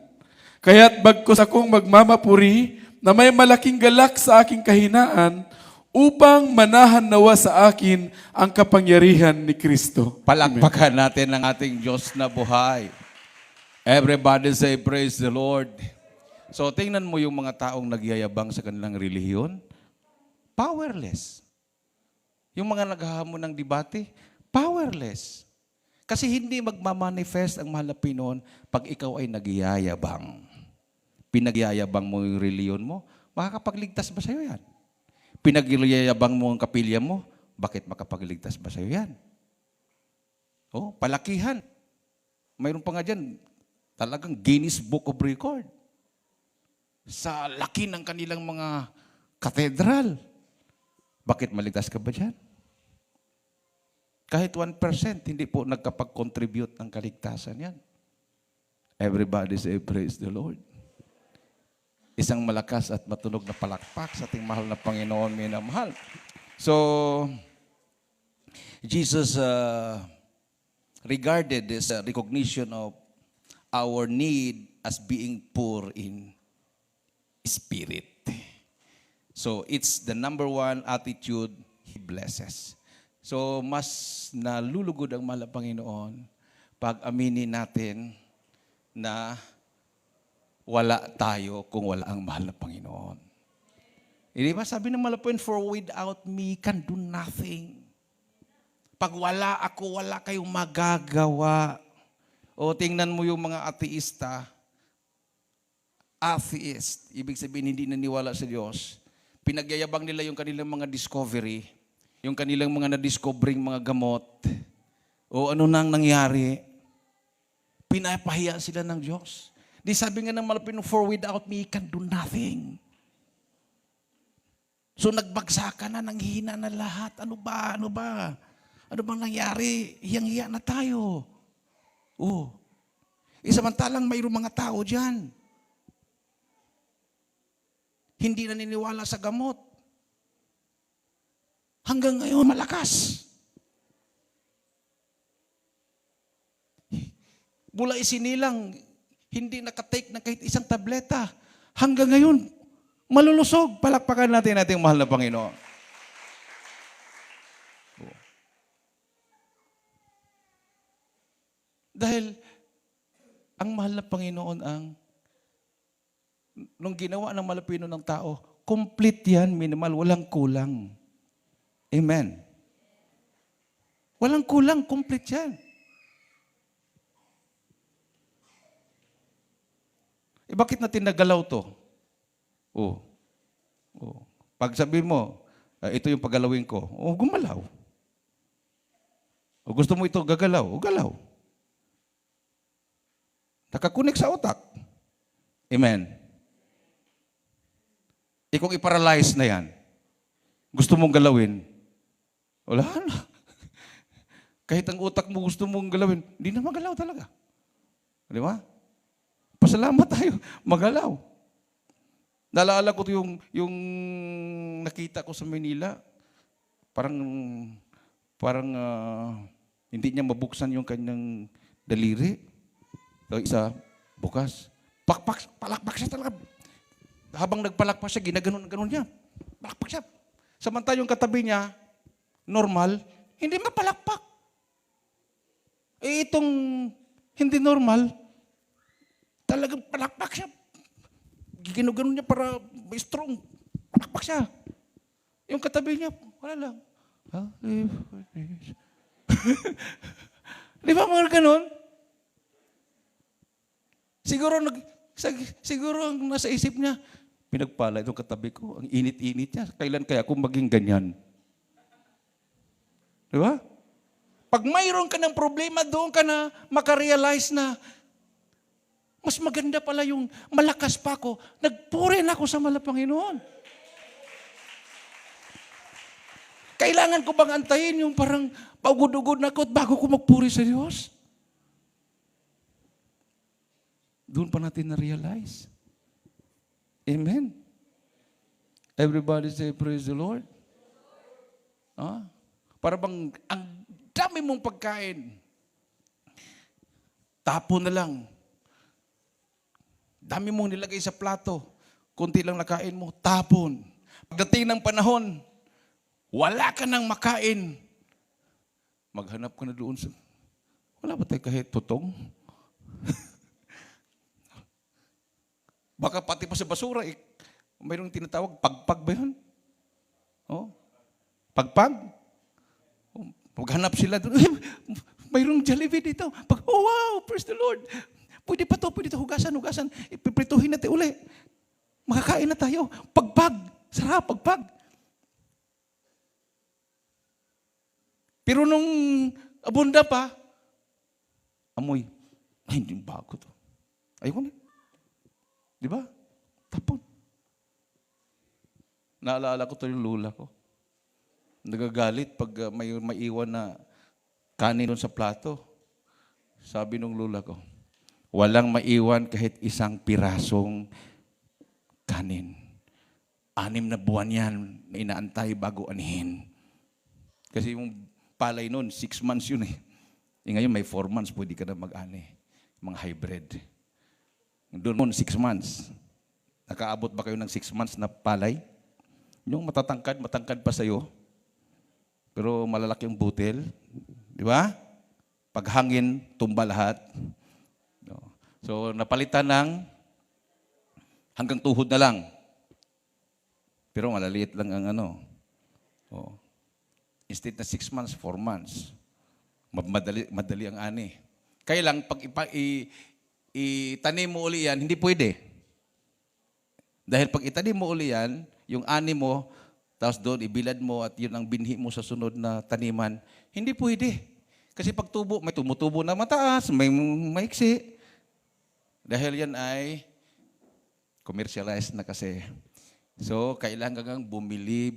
Kaya't bagkos akong magmamapuri na may malaking galak sa aking kahinaan upang manahan nawa sa akin ang kapangyarihan ni Kristo. Palakpakan natin ang ating Diyos na buhay. Everybody say, praise the Lord. So, tingnan mo yung mga taong nagyayabang sa kanilang relihiyon. Powerless. Yung mga naghahamon ng debate, powerless. Kasi hindi magmamanifest ang mahal na Pinoon pag ikaw ay nagyayabang. Pinagyayabang mo yung relihiyon mo, makakapagligtas ba sa'yo yan? Pinagyayabang mo ang kapilya mo, bakit makapagligtas ba sa'yo yan? Oh, palakihan. Mayroon pa nga dyan, talagang Guinness Book of Record. Sa laki ng kanilang mga katedral. Bakit maligtas ka ba dyan? Kahit 1%, hindi po nagkapag-contribute ng kaligtasan yan. Everybody say, praise the Lord. Isang malakas at matunog na palakpak sa ating mahal na Panginoon, minamahal. So, Jesus regarded this recognition of our need as being poor in spirit. So, it's the number one attitude He blesses. So, mas nalulugod ang mahal na Panginoon pag aminin natin na wala tayo kung wala ang mahal na Panginoon. Hindi ba sabi ng mahal na Panginoon, for without me can do nothing. Pag wala ako, wala kayong magagawa. O tingnan mo yung mga ateista, atheist, ibig sabihin hindi naniwala sa Diyos. Pinagyayabang nila yung kanilang mga discovery, yung kanilang mga na-discovering mga gamot, o ano nang nangyari. Pinapahiya sila ng Diyos. Di sabi nga ng malapit, for without me, can do nothing. So nagbagsakan na, nanghihina na lahat. Ano ba? Ano ba? Ano bang nangyari? Hiyang-hiya na tayo. Oh. Samantalang mayroong mga tao dyan. Hindi naniniwala sa gamot. Hanggang ngayon, malakas. Mula isinilang, hindi nakatake na kahit isang tableta. Hanggang ngayon, malulusog. Palakpakan natin ating mahal na Panginoon. Dahil, ang mahal na Panginoon nung ginawa ng malapino ng tao, complete yan, minimal, walang kulang. Amen. Walang kulang, complete yan. Bakit natin nagalaw to? Pag sabi mo, ito yung paggalawin ko, gumalaw. O gusto mo ito gagalaw, galaw. Nakakunik sa utak. Amen. Kung i-paralyze na yan, gusto mong galawin, wala na. Kahit ang utak mo gusto mong galawin, hindi na magalaw talaga. Di ba? Pasalamat tayo, magalaw. Naalala ko yung nakita ko sa Manila, parang hindi niya mabuksan yung kanyang daliri. So, isa, bukas. Palakpak siya talaga. Habang nagpalakpak siya, ginaganon niya. Palakpak siya. Samantala yung katabi niya, normal, hindi mapalakpak. Itong hindi normal, talagang palakpak siya. Ginaganon niya para may strong. Palakpak siya. Yung katabi niya, wala lang. Di ba mga ganon? Siguro ang nasa isip niya, pinagpala itong katabi ko, ang init-init niya. Kailan kaya kung maging ganyan? Di ba? Pag mayroon ka ng problema, doon ka na makarealize na mas maganda pala yung malakas pa ako. Nagpuri na ako sa Panginoon. Kailangan ko bang antayin yung parang paugod-ugod na ako bago ko magpuri sa Diyos? Doon pa natin na-realize. Amen. Everybody say, praise the Lord. Para bang ang dami mong pagkain. Tapon na lang. Dami mong nilagay sa plato. Kunti lang nakain mo, tapon. Pagdating ng panahon, wala ka nang makain. Maghanap ka na doon sa... Wala ba tayo kahit tutong? Baka pati pa sa basura, mayroong tinatawag, pagpag ba yun? Pagpag? Maghanap sila doon, mayroong Jollibee dito. Wow, praise the Lord. Pwede pa to, hugasan. Ipiprituhin natin uli. Makakain na tayo. Pagpag. Sarap, pagpag. Pero nung abunda pa, amoy, ay, hindi bago to. Ayoko na. Di ba? Tapon. Naalala ko to yung lula ko. Nagagalit pag may maiwan na kanin doon sa plato. Sabi nung lula ko, walang maiwan kahit isang pirasong kanin. 6 na buwan yan na inaantay bago anihin. Kasi yung palay noon, 6 months yun eh. Ngayon may 4 months, pwede ka na mag-ani. Mga hybrid. Doon mo, 6 months. Nakaabot ba kayo ng 6 months na palay? Yung matangkad pa sa'yo. Pero malalaki yung butil. Di ba? Pag hangin, tumba lahat. So, napalitan ng hanggang tuhod na lang. Pero malaliit lang ang ano. Instead na 6 months, 4 months. Madali ang ani. Kaya lang, pag itanim mo uli yan, hindi pwede. Dahil pag itanim mo uli yan, yung ani mo, tapos doon ibilad mo at yun ang binhi mo sa sunod na taniman, hindi pwede. Kasi pag tubo, may tumutubo na mataas, may maiksi. Dahil yan ay commercialized na kasi. So, kailangan kang bumili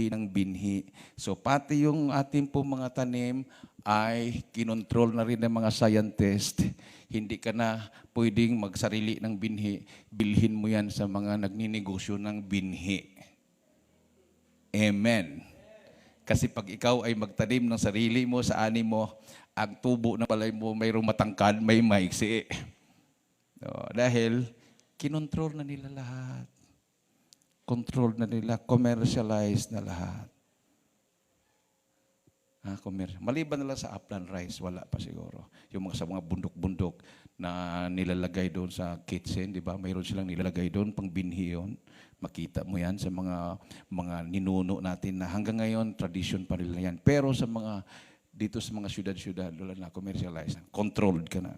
ng binhi. So, pati yung ating po mga tanim ay kinontrol na rin ng mga scientist. Hindi ka na pwedeng magsarili ng binhi. Bilhin mo yan sa mga nagninegosyo ng binhi. Amen. Kasi pag ikaw ay magtanim ng sarili mo sa ani mo, ang tubo na palay mo mayroong matangkad, may maiksi. Dahil kinontrol na nila lahat. Controlled na nila, commercialized na lahat. Maliban na lang sa upland rice, wala pa siguro. Yung sa mga bundok-bundok na nilalagay doon sa kitchen, di ba? Mayroon silang nilalagay doon, pang binhi yun. Makita mo yan sa mga ninuno natin na hanggang ngayon, tradition pa nila yan. Pero sa dito sa mga syudad-syudad, wala na commercialized. Controlled ka na.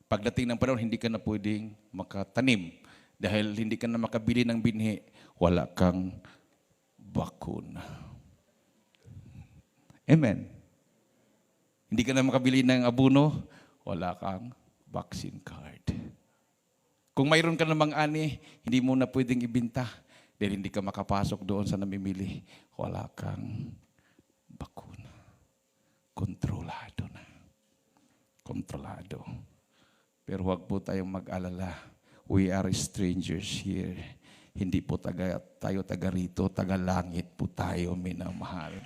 Pagdating ng panahon, hindi ka na pwedeng makatanim. Dahil hindi ka na makabili ng binhi, wala kang bakuna. Amen. Hindi ka na makabili ng abono, wala kang vaccine card. Kung mayroon ka namang ani, hindi mo na pwedeng ibinta dahil hindi ka makapasok doon sa namimili. Wala kang bakuna. Kontrolado na. Kontrolado. Pero huwag po tayong mag-alala. We are strangers here. Hindi po tayo taga rito, taga langit po tayo, minamahal.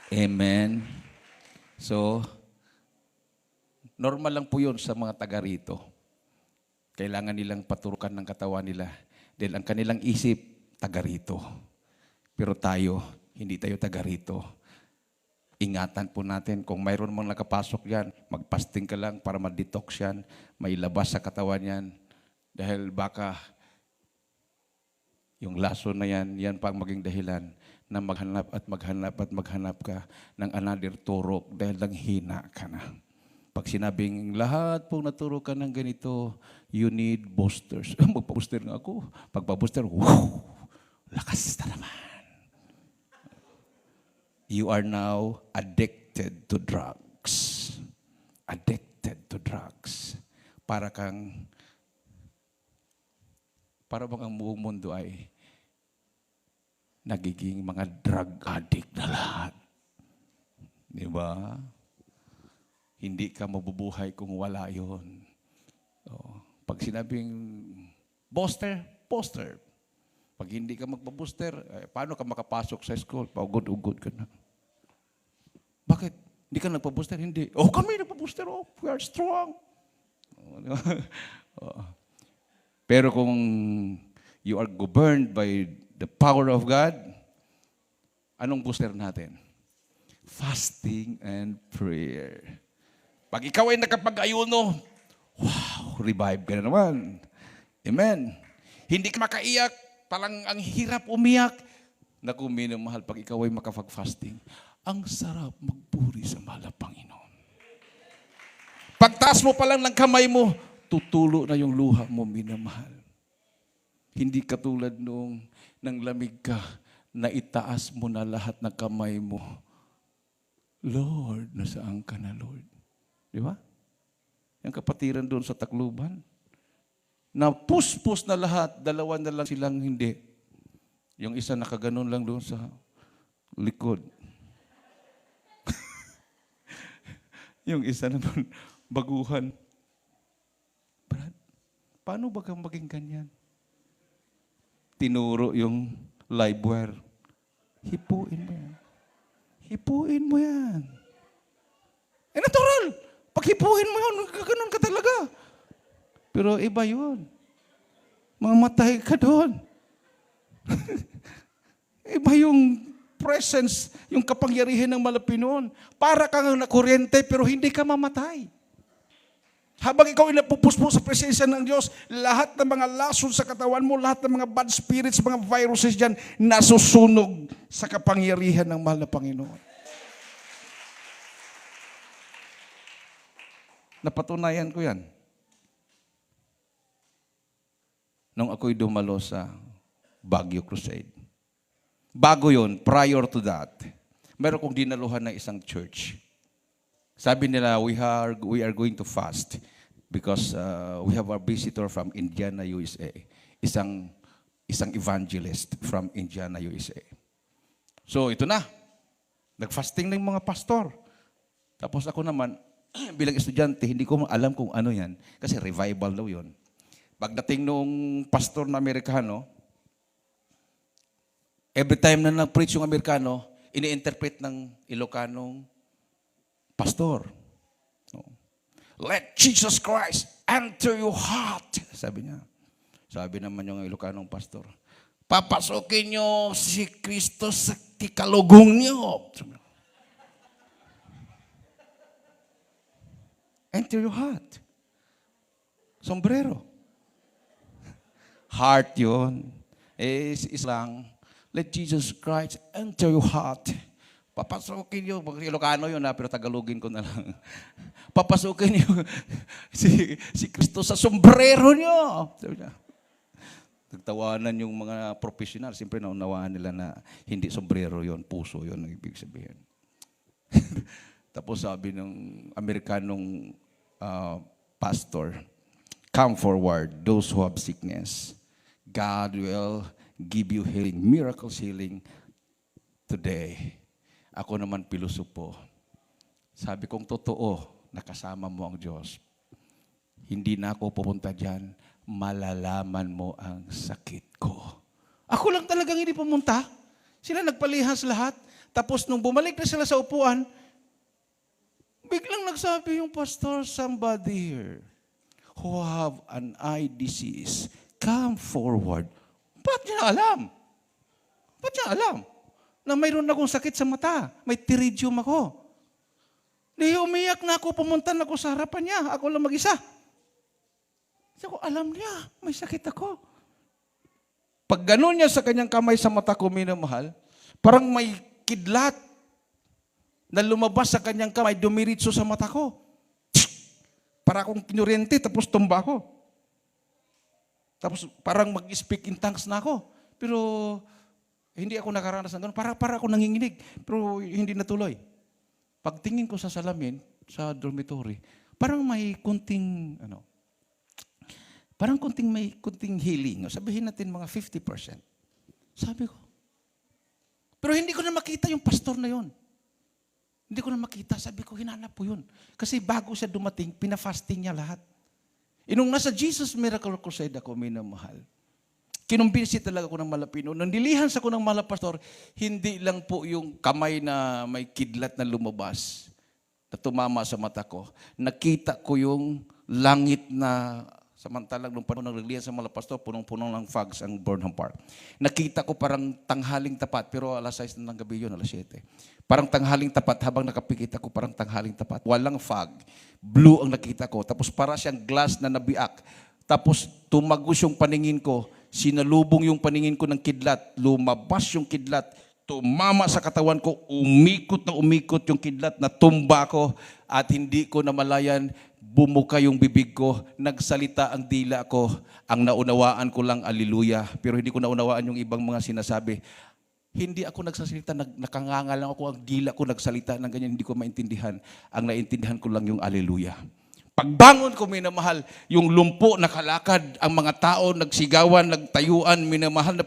Amen. So, normal lang po yun sa mga taga rito. Kailangan nilang paturukan ng katawan nila. Dahil ang kanilang isip, taga rito. Pero tayo, hindi tayo taga rito. Ingatan po natin, kung mayroon mong nakapasok yan, magpasting ka lang para ma-detox yan, mailabas sa katawan yan. Dahil baka yung lason na yan, yan pa ang maging dahilan na maghanap at maghanap at maghanap ka ng another turok dahil lang hina ka na. Pag sinabing lahat pong naturo ka ng ganito, you need boosters. Magpa-booster nga ako. Pagpa-booster, wow, lakas na naman. You are now addicted to drugs. Addicted to drugs. Para bang ang buong mundo ay nagiging mga drug addict na lahat. Di ba? Hindi ka mabubuhay kung wala yun. Pag sinabing booster, booster. Pag hindi ka magpa-booster, paano ka makapasok sa school? Paugod-ugod ka na. Bakit? Hindi ka nagpa-booster? Hindi. Oh, kami nagpa-booster. Oh, we are strong. Pero kung you are governed by the power of God, anong booster natin? Fasting and prayer. Pag ikaw ay nakapag-ayuno, wow, revive ka na naman. Amen. Hindi ka makaiyak, palang ang hirap umiyak. Naku, minamahal, pag ikaw ay makapag-fasting, ang sarap magpuri sa mahal na Panginoon. Pagtaas mo pa lang ng kamay mo, tutulo na yung luha mo, minamahal. Hindi katulad nung nang lamig ka, na itaas mo na lahat ng kamay mo. Lord, nasaan ka na, Lord? Di ba? Yung kapatiran doon sa Tacloban, na puspos na lahat, dalawa na lang silang hindi. Yung isa nakaganon lang doon sa likod. Yung isa naman, baguhan. Brad, paano ba kang maging ganyan? Tinuro yung live wire. Hipuin mo yan. Hipuin mo yan. Natural! Pag hipuin mo yun, gano'n ka talaga. Pero iba yun. Mamatay ka doon. Iba yung presence, yung kapangyarihan ng malapinoon. Para kang nakuryente pero hindi ka mamatay. Habang ikaw ay napupuspos sa presensya ng Diyos, lahat ng mga lason sa katawan mo, lahat ng mga bad spirits, mga viruses dyan, nasusunog sa kapangyarihan ng mahal na Panginoon. Napatunayan ko yan. Nung ako'y dumalo sa Baguio Crusade. Bago yun, prior to that, meron kong dinaluhan ng isang church. Sabi nila, we are going to fast because we have our visitor from Indiana, USA. Isang evangelist from Indiana, USA. So ito na, nag-fasting na yung mga pastor. Tapos ako naman, bilang estudyante, hindi ko alam kung ano yan. Kasi revival daw yun. Pagdating nung pastor na Amerikano, every time na nag-preach yung Amerikano, ini-interpret ng Ilocanong pastor. Let Jesus Christ enter your heart. Sabi niya. Sabi naman yung Ilocanong pastor, papasukin niyo si Kristo sa tikalugong niyo. Enter your heart. Sombrero. Heart yun. Is lang, let Jesus Christ enter your heart. Papasukin niyo, Ilocano yun pero Tagalogin ko na lang. Papasukin niyo si Kristo sa sombrero niyo. Sabi niya. Nagtawanan yung mga professional. Siyempre, naunawaan nila na hindi sombrero yon, puso yon ang ibig sabihin. Tapos sabi ng Amerikanong pastor, come forward, those who have sickness. God will give you healing, miracles healing today. Ako naman pilosopo. Sabi kong totoo, nakasama mo ang Diyos. Hindi na ako pupunta dyan, malalaman mo ang sakit ko. Ako lang talagang hindi pumunta. Sila nagpalihas lahat. Tapos nung bumalik na sila sa upuan, biglang nagsabi yung pastor, somebody here who have an eye disease, come forward. Ba't niya alam? Ba't niya alam? Na mayroon akong sakit sa mata. May pterygium ako. Di umiyak na ako, pumunta na ako sa harapan niya. Ako lang mag-isa. Sabi ko, alam niya, may sakit ako. Pag gano'n niya sa kanyang kamay sa mata ko, minamahal, parang may kidlat na lumabas sa kanyang kamay, dumiritso sa mata ko. Para akong kinuryente, tapos tumba ako. Tapos parang mag-speak in tongues na ako. Pero hindi ako nakaranas ng gano'n. Para ako nanginginig, pero hindi natuloy. Pagtingin ko sa salamin, sa dormitory, parang may kunting, may kunting healing. Sabihin natin mga 50%. Sabi ko. Pero hindi ko na makita yung pastor na yon. Hindi ko na makita. Sabi ko, hinanap po yun. Kasi bago siya dumating, pinafasting niya lahat. Nung nasa Jesus Miracle Crusade ako, minamahal, kinumbinsi talaga ako ng Malapino. Nang dilihan sa ko ng Malapastor, hindi lang po yung kamay na may kidlat na lumabas, na tumama sa mata ko. Nakita ko yung langit na, samantalang nung panahon ng reliyan sa Malapastor, punong-punong ng fogs ang Burnham Park. Nakita ko parang tanghaling tapat, pero alas 6 na ng gabi yun, alas 7. Parang tanghaling tapat, habang nakapikit ako, parang tanghaling tapat. Walang fog. Blue ang nakita ko. Tapos para siyang glass na nabiak. Tapos tumagos yung paningin ko. Sinalubong yung paningin ko ng kidlat. Lumabas yung kidlat. Tumama sa katawan ko. Umikot yung kidlat. Natumba ko. At hindi ko namalayan. Bumuka yung bibig ko. Nagsalita ang dila ko. Ang naunawaan ko lang, aliluya. Pero hindi ko naunawaan yung ibang mga sinasabi. Hindi ako nagsasalita, nakanganga lang ako, ang dila ko nagsalita ng ganyan, hindi ko maintindihan. Ang naintindihan ko lang yung aleluya. Pagbangon ko, minamahal, yung lumpo, nakalakad, ang mga tao, nagsigawan, nagtayuan, minamahal na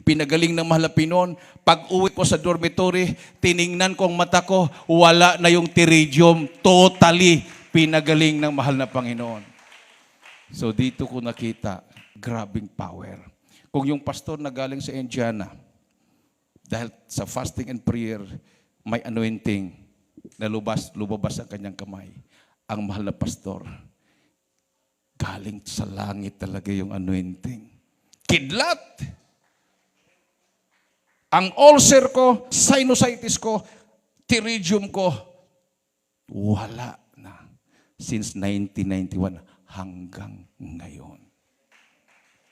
pinagaling ng mahal na Pinon. Pag uwi ko sa dormitory, tiningnan ko ang mata ko, wala na yung pterygium, totally pinagaling ng mahal na Panginoon. So dito ko nakita, grabing power. Kung yung pastor na galing sa Indiana, dahil sa fasting and prayer, may anointing na lumabas ang kanyang kamay. Ang mahal na pastor, galing sa langit talaga yung anointing. Kidlat! Ang ulcer ko, sinusitis ko, pterygium ko, wala na. Since 1991 hanggang ngayon.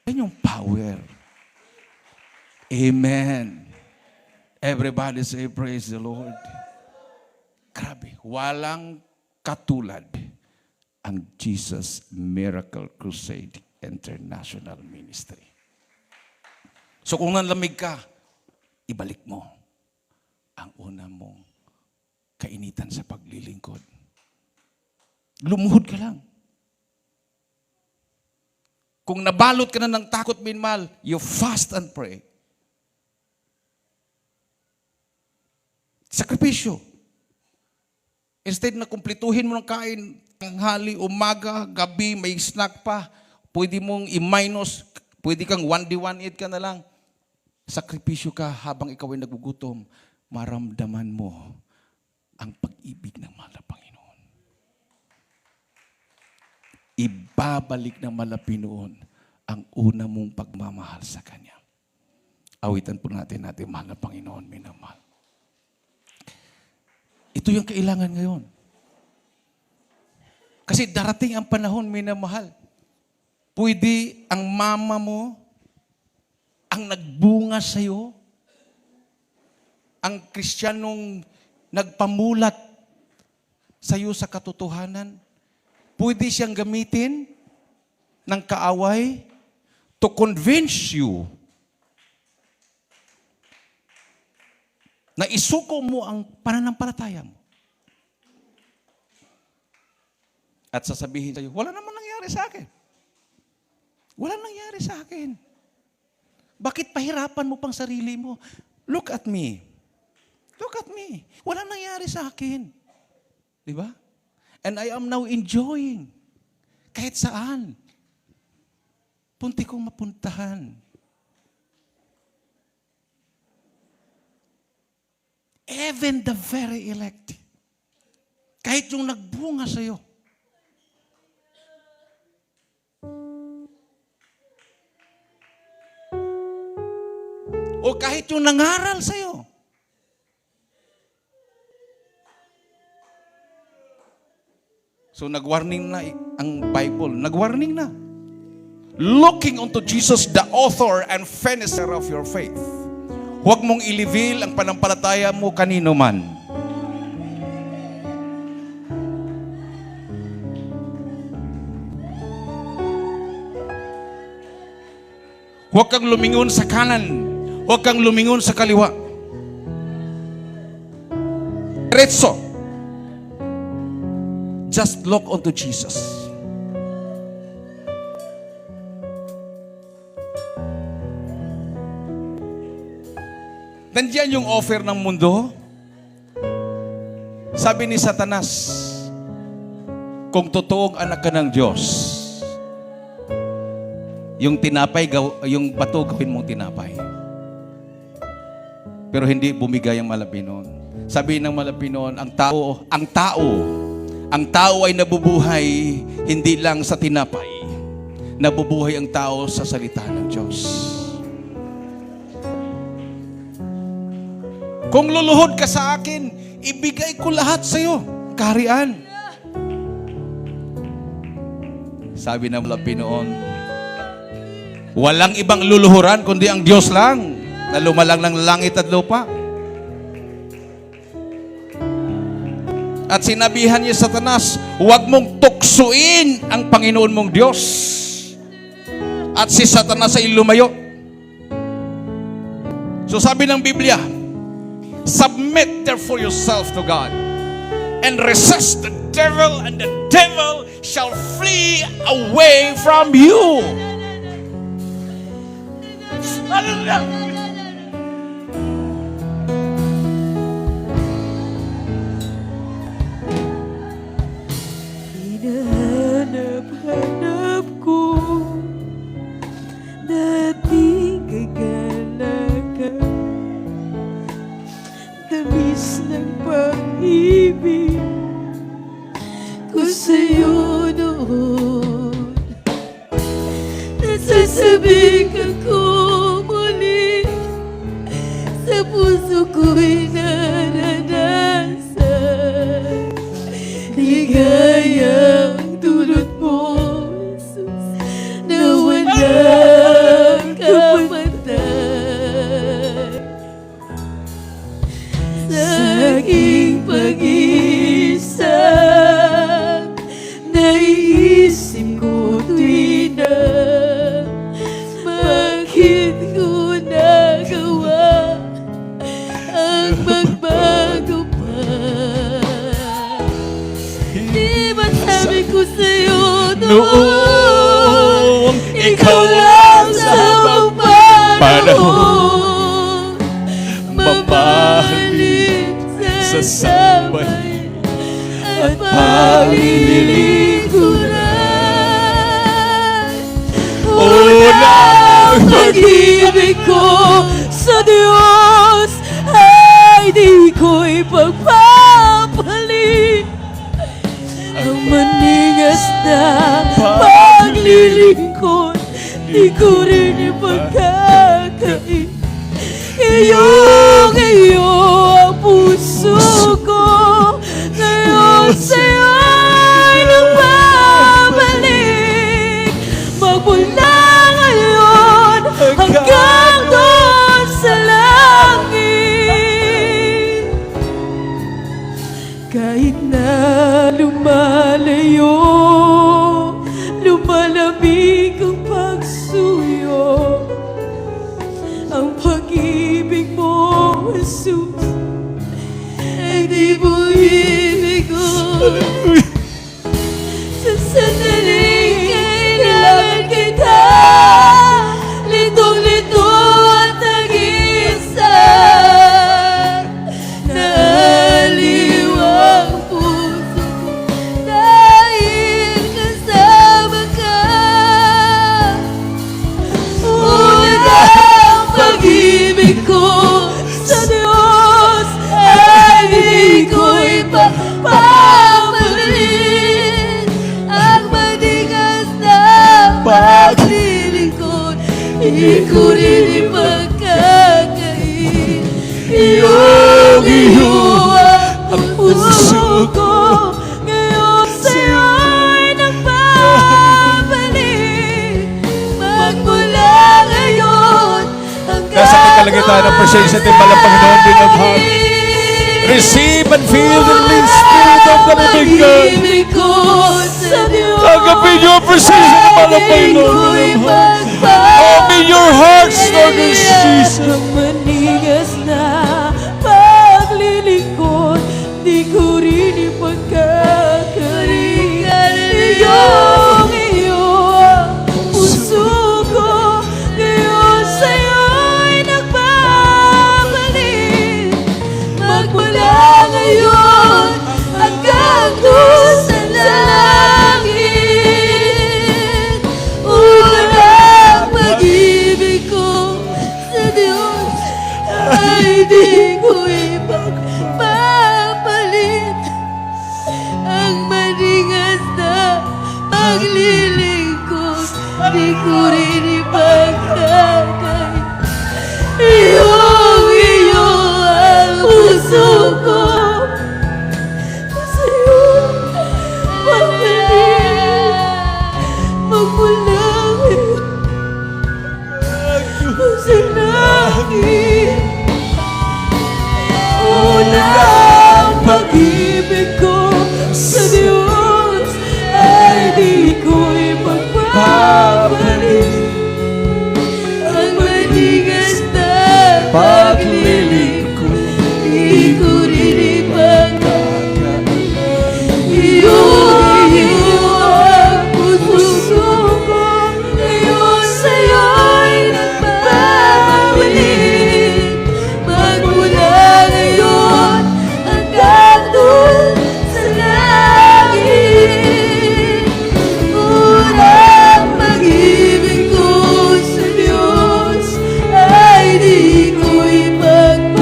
Yan yung power. Amen. Everybody say, praise the Lord. Grabe, walang katulad ang Jesus Miracle Crusade International Ministry. So kung nanlamig ka, ibalik mo ang una mong kainitan sa paglilingkod. Lumuhod ka lang. Kung nabalot ka na ng takot, minmal, you fast and pray. Sakripisyo. Instead na kumplituhin mo ng kain, tanghali, umaga, gabi, may snack pa, pwede mong i-minus, pwede kang 1D1 ka na lang. Sakripisyo ka habang ikaw ay nagugutom, maramdaman mo ang pag-ibig ng mahal na Panginoon. Ibabalik ng mahal na Panginoon ang una mong pagmamahal sa Kanya. Awitan po natin, mahal na Panginoon, minamahal. Ito yung kailangan ngayon. Kasi darating ang panahon, minamahal. Pwede ang mama mo, ang nagbunga sa'yo, ang Kristiyanong nagpamulat sa'yo sa katotohanan, pwede siyang gamitin ng kaaway, to convince you na isuko mo ang pananampalataya mo. At sasabihin sa'yo, wala namang nangyari sa akin. Wala nangyari sa akin. Bakit pahirapan mo pang sarili mo? Look at me. Look at me. Wala nangyari sa akin. Di ba? And I am now enjoying. Kahit saan. Punti kong mapuntahan. Even the very elect. Kahit yung nagbunga sa'yo. O kahit yung nangaral sa'yo. So nag-warning na ang Bible. Nag-warning na. Looking unto Jesus, the author and finisher of your faith. Huwag mong i-reveal ang panampalataya mo kanino man. Huwag kang lumingon sa kanan. Huwag kang lumingon sa kaliwa. Diretso. Just look unto Jesus. Nandiyan yung offer ng mundo. Sabi ni Satanas, kung totoong anak ka ng Diyos, yung tinapay, yung bato gawin mong tinapay. Pero hindi bumigay ang Malapinon. Sabi ng Malapinon, ang tao ay nabubuhay hindi lang sa tinapay. Nabubuhay ang tao sa salita ng Diyos. Kung luluhod ka sa akin, ibigay ko lahat sa iyo. Kaharian. Sabi ng Malapinon, walang ibang luluhuran kundi ang Diyos lang. Na lumalang ng langit at lupa. At sinabihan niya Satanas, huwag mong tuksuin ang Panginoon mong Diyos. At si Satanas ay lumayo. So sabi ng Biblia, submit therefore yourself to God and resist the devil, and the devil shall flee away from you. Hallelujah! Hinahanap-hanap ko dating kagalakan, tamis ng pag-ibig ko sa'yo noon. Nasasabik ako muli, sa puso ko'y naranasan ligayang tulad mo, Jesus, na walang kamatay. Sa aking pag-iisa, naiisip ko tuwing na bakit ko nagawa ang magbago pa. Di ba sabi ko sa'yo noon, ikaw lang sa habang panahon, mamahalin sa sabay at paglilingkuran. Unang pag-ibig ko sa Diyos ay di ko'y pagpapalit. Ang maningas na paglilingkod, di ko rin ipagkakain. Iyong iyo ang puso ko, ngayon sa'yo ay nagbabalik. Magmula ngayon hanggang doon sa langit. Kahit na lumalayo, lumalamig ang pagsuyo, Sa sandaling kailangan kita, litong-lito at nag-iisa. Naaliw ang puso ko dahil kasama ka. Unang pag-ibig ko sa Diyos ay di ko ipagpapalin. Ang matigas na paglilingkod, di ko rin ipagkakain. Iyong-iyo ang puso ko, ngayon sa'yo'y nagbabalik. Magmula ngayon hanggang Nasa pagkalagitnaan ng presensya at timbang ng Panginoon, binabhag. Receive and feel the Holy Spirit of the living God. pag-ibig ko sa Diyos. Tanggapin niyo ang presensya ng mahal na Panginoon. Open your hearts, Lord Jesus. Ang manigas na paglilingkod, di ko rin ipagkakalingan. Iyong-iyo ang puso ko, ngayon sa'yo'y nagbabalik. Magmula ngayon hanggang doon sa langit. Unang pag-ibig ko sa Diyos ay di ko ipagpapalit. Ang maningas na paglilingkod, di ko rin ipagkakain. Iyong-iyo ang puso ko, sa'yo pabalik. Magmula ngayon sa langit. Unang pag-ibig ko sa Diyos ay di ko ipagpapalin. Ang matigas na paglilingkod, di ko rin ipagkakain. Iyong-iyo ang puso ko, ngayon sa'yo'y nagbabalik. Magmula ngayon hanggang doon sa langit. Unang pag-ibig ko sa Diyos ay di ko ipagpapalik.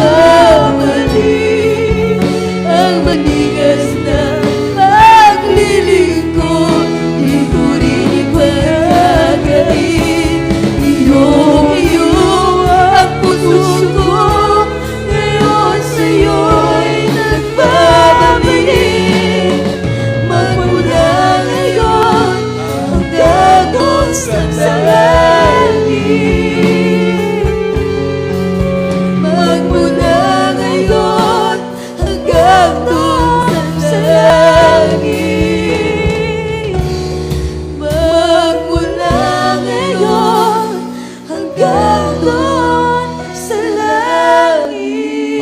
Ang manigas na paglilingkod, di ko rin ipagkakain. Iyong-iyo ang puso ko, ngayon sa'yo'y nagbabalik. Magmula ngayon hanggang doon sa langit. Magmula ngayon hanggang doon sa langit. Magmula ngayon hanggang doon sa langit.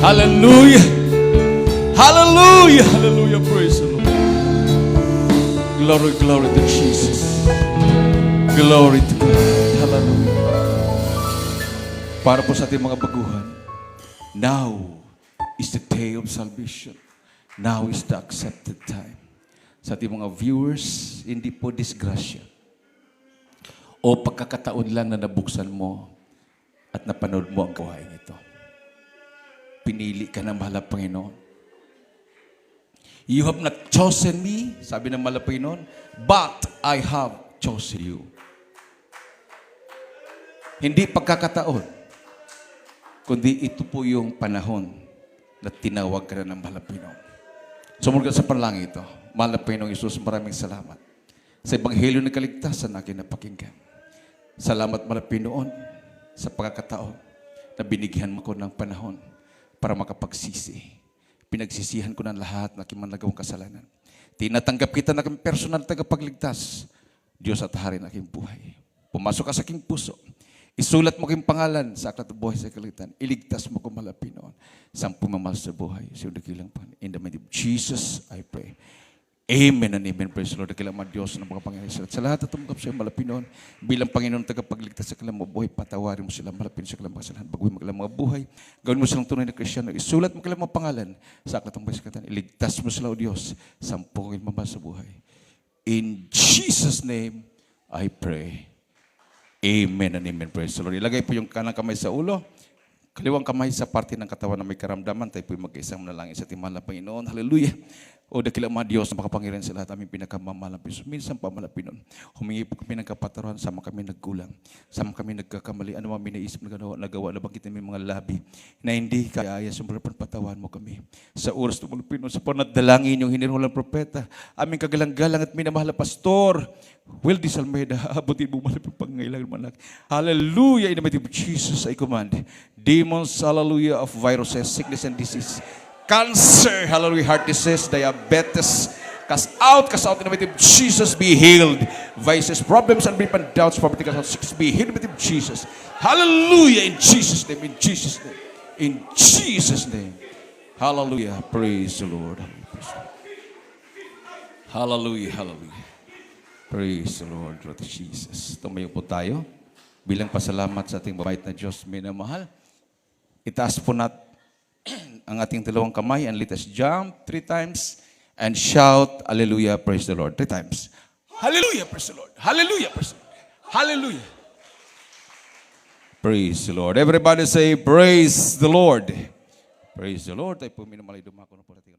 Hallelujah. Hallelujah. Hallelujah. Praise the Lord. Glory, glory to Jesus. Glory to God. Hallelujah. Para po sa ating mga baguhan, now is the day of salvation. Now is the accepted time. Sa ating mga viewers, hindi po disgrasya o pagkakataon lang na nabuksan mo at napanood mo ang gawain ito. Pinili ka ng mahal na Panginoon. You have not chosen me, sabi ng mahal na Panginoon, but I have chosen you. Hindi pagkakataon, kundi ito po yung panahon na tinawag ka na ng mahal na Panginoon. Sumulgat sa panalangin ito. Mahal na Panginoong Isus, maraming salamat sa Ebanghelyo ng Kaligtasan na aking napakinggan. Salamat, mahal na Panginoon, sa pagkakataon na binigyan mo ko ng panahon para makapagsisi. Pinagsisihan ko ng lahat na aking managawang kasalanan. Tinatanggap kita na aking personal tagapagligtas. Diyos at Hari ng aking buhay. Pumasok ka sa aking puso. Isulat mo kayong pangalan sa aklat ng buhay sa kalitan. Iligtas mo kung malapit noon. Sa pumamahal sa buhay. Sa dakilang Panginoon. In the name of Jesus, I pray. Amen and amen. Praise the Lord. Dakilang mga Diyos ng mga Panginoon. Sa lahat at tumagap sa malapit noon, bilang Panginoon tagapagligtas sa kanilang mga buhay, patawarin mo sila, malapit sa kanilang mga kasalanan, baguhin mo kanilang mga buhay, gawin mo silang tunay na Kristiyano, isulat mo kanilang mga pangalan sa aklat ng buhay sa kalitan. Iligtas mo sila, O Diyos, sa pumamahal sa buhay. In Jesus' name, I pray. Amen and amen. Praise the Lord. Ilagay po yung kanang kamay sa ulo, kaliwang kamay sa parte ng katawan na may karamdaman. Tayo po mag-isang manalangin sa timahal na Panginoon. Hallelujah. O dakilang mga Diyos na makapangyarihan sa lahat, aming pinakamamalang Diyos. Minsan pamalapin nun. Humingi po kami ng kapatawaran, sama kami nagkulang. Sama kami nagkakamali. Ano man minaisip na nagawa, nabangkit namin mga labi na hindi kaya sumulapan patawan mo kami. Sa oras na malapin nun, sa panadalangin yung hinirulang propeta, aming kagalang-galang at minamahal na pastor, Wildy Salmeda, abutin mo malapit pangailangan manak. Hallelujah. In the name of Jesus, I command. Demons, hallelujah, of viruses, sickness and disease. Cancer, hallelujah, heart disease, diabetes, cast out in the name of Jesus, be healed. Vices, problems, unbelief, and doubts, poverty, cast out, sickness, be healed in the name of Jesus. Hallelujah, in Jesus' name, in Jesus' name, in Jesus' name. Hallelujah, praise the Lord. Hallelujah, hallelujah. Praise the Lord, Lord Jesus. Tumayo po tayo. Bilang pasalamat sa ating mabait na Diyos, minamahal. Itaas po natin ang ating dalawang kamay and let us jump 3 times and shout, Hallelujah, praise the Lord. 3 times. Hallelujah, praise the Lord. Hallelujah, praise the Lord. Hallelujah. Praise the Lord. Everybody say, praise the Lord. Praise the Lord. Tayo po minamahal, dumako na po natin.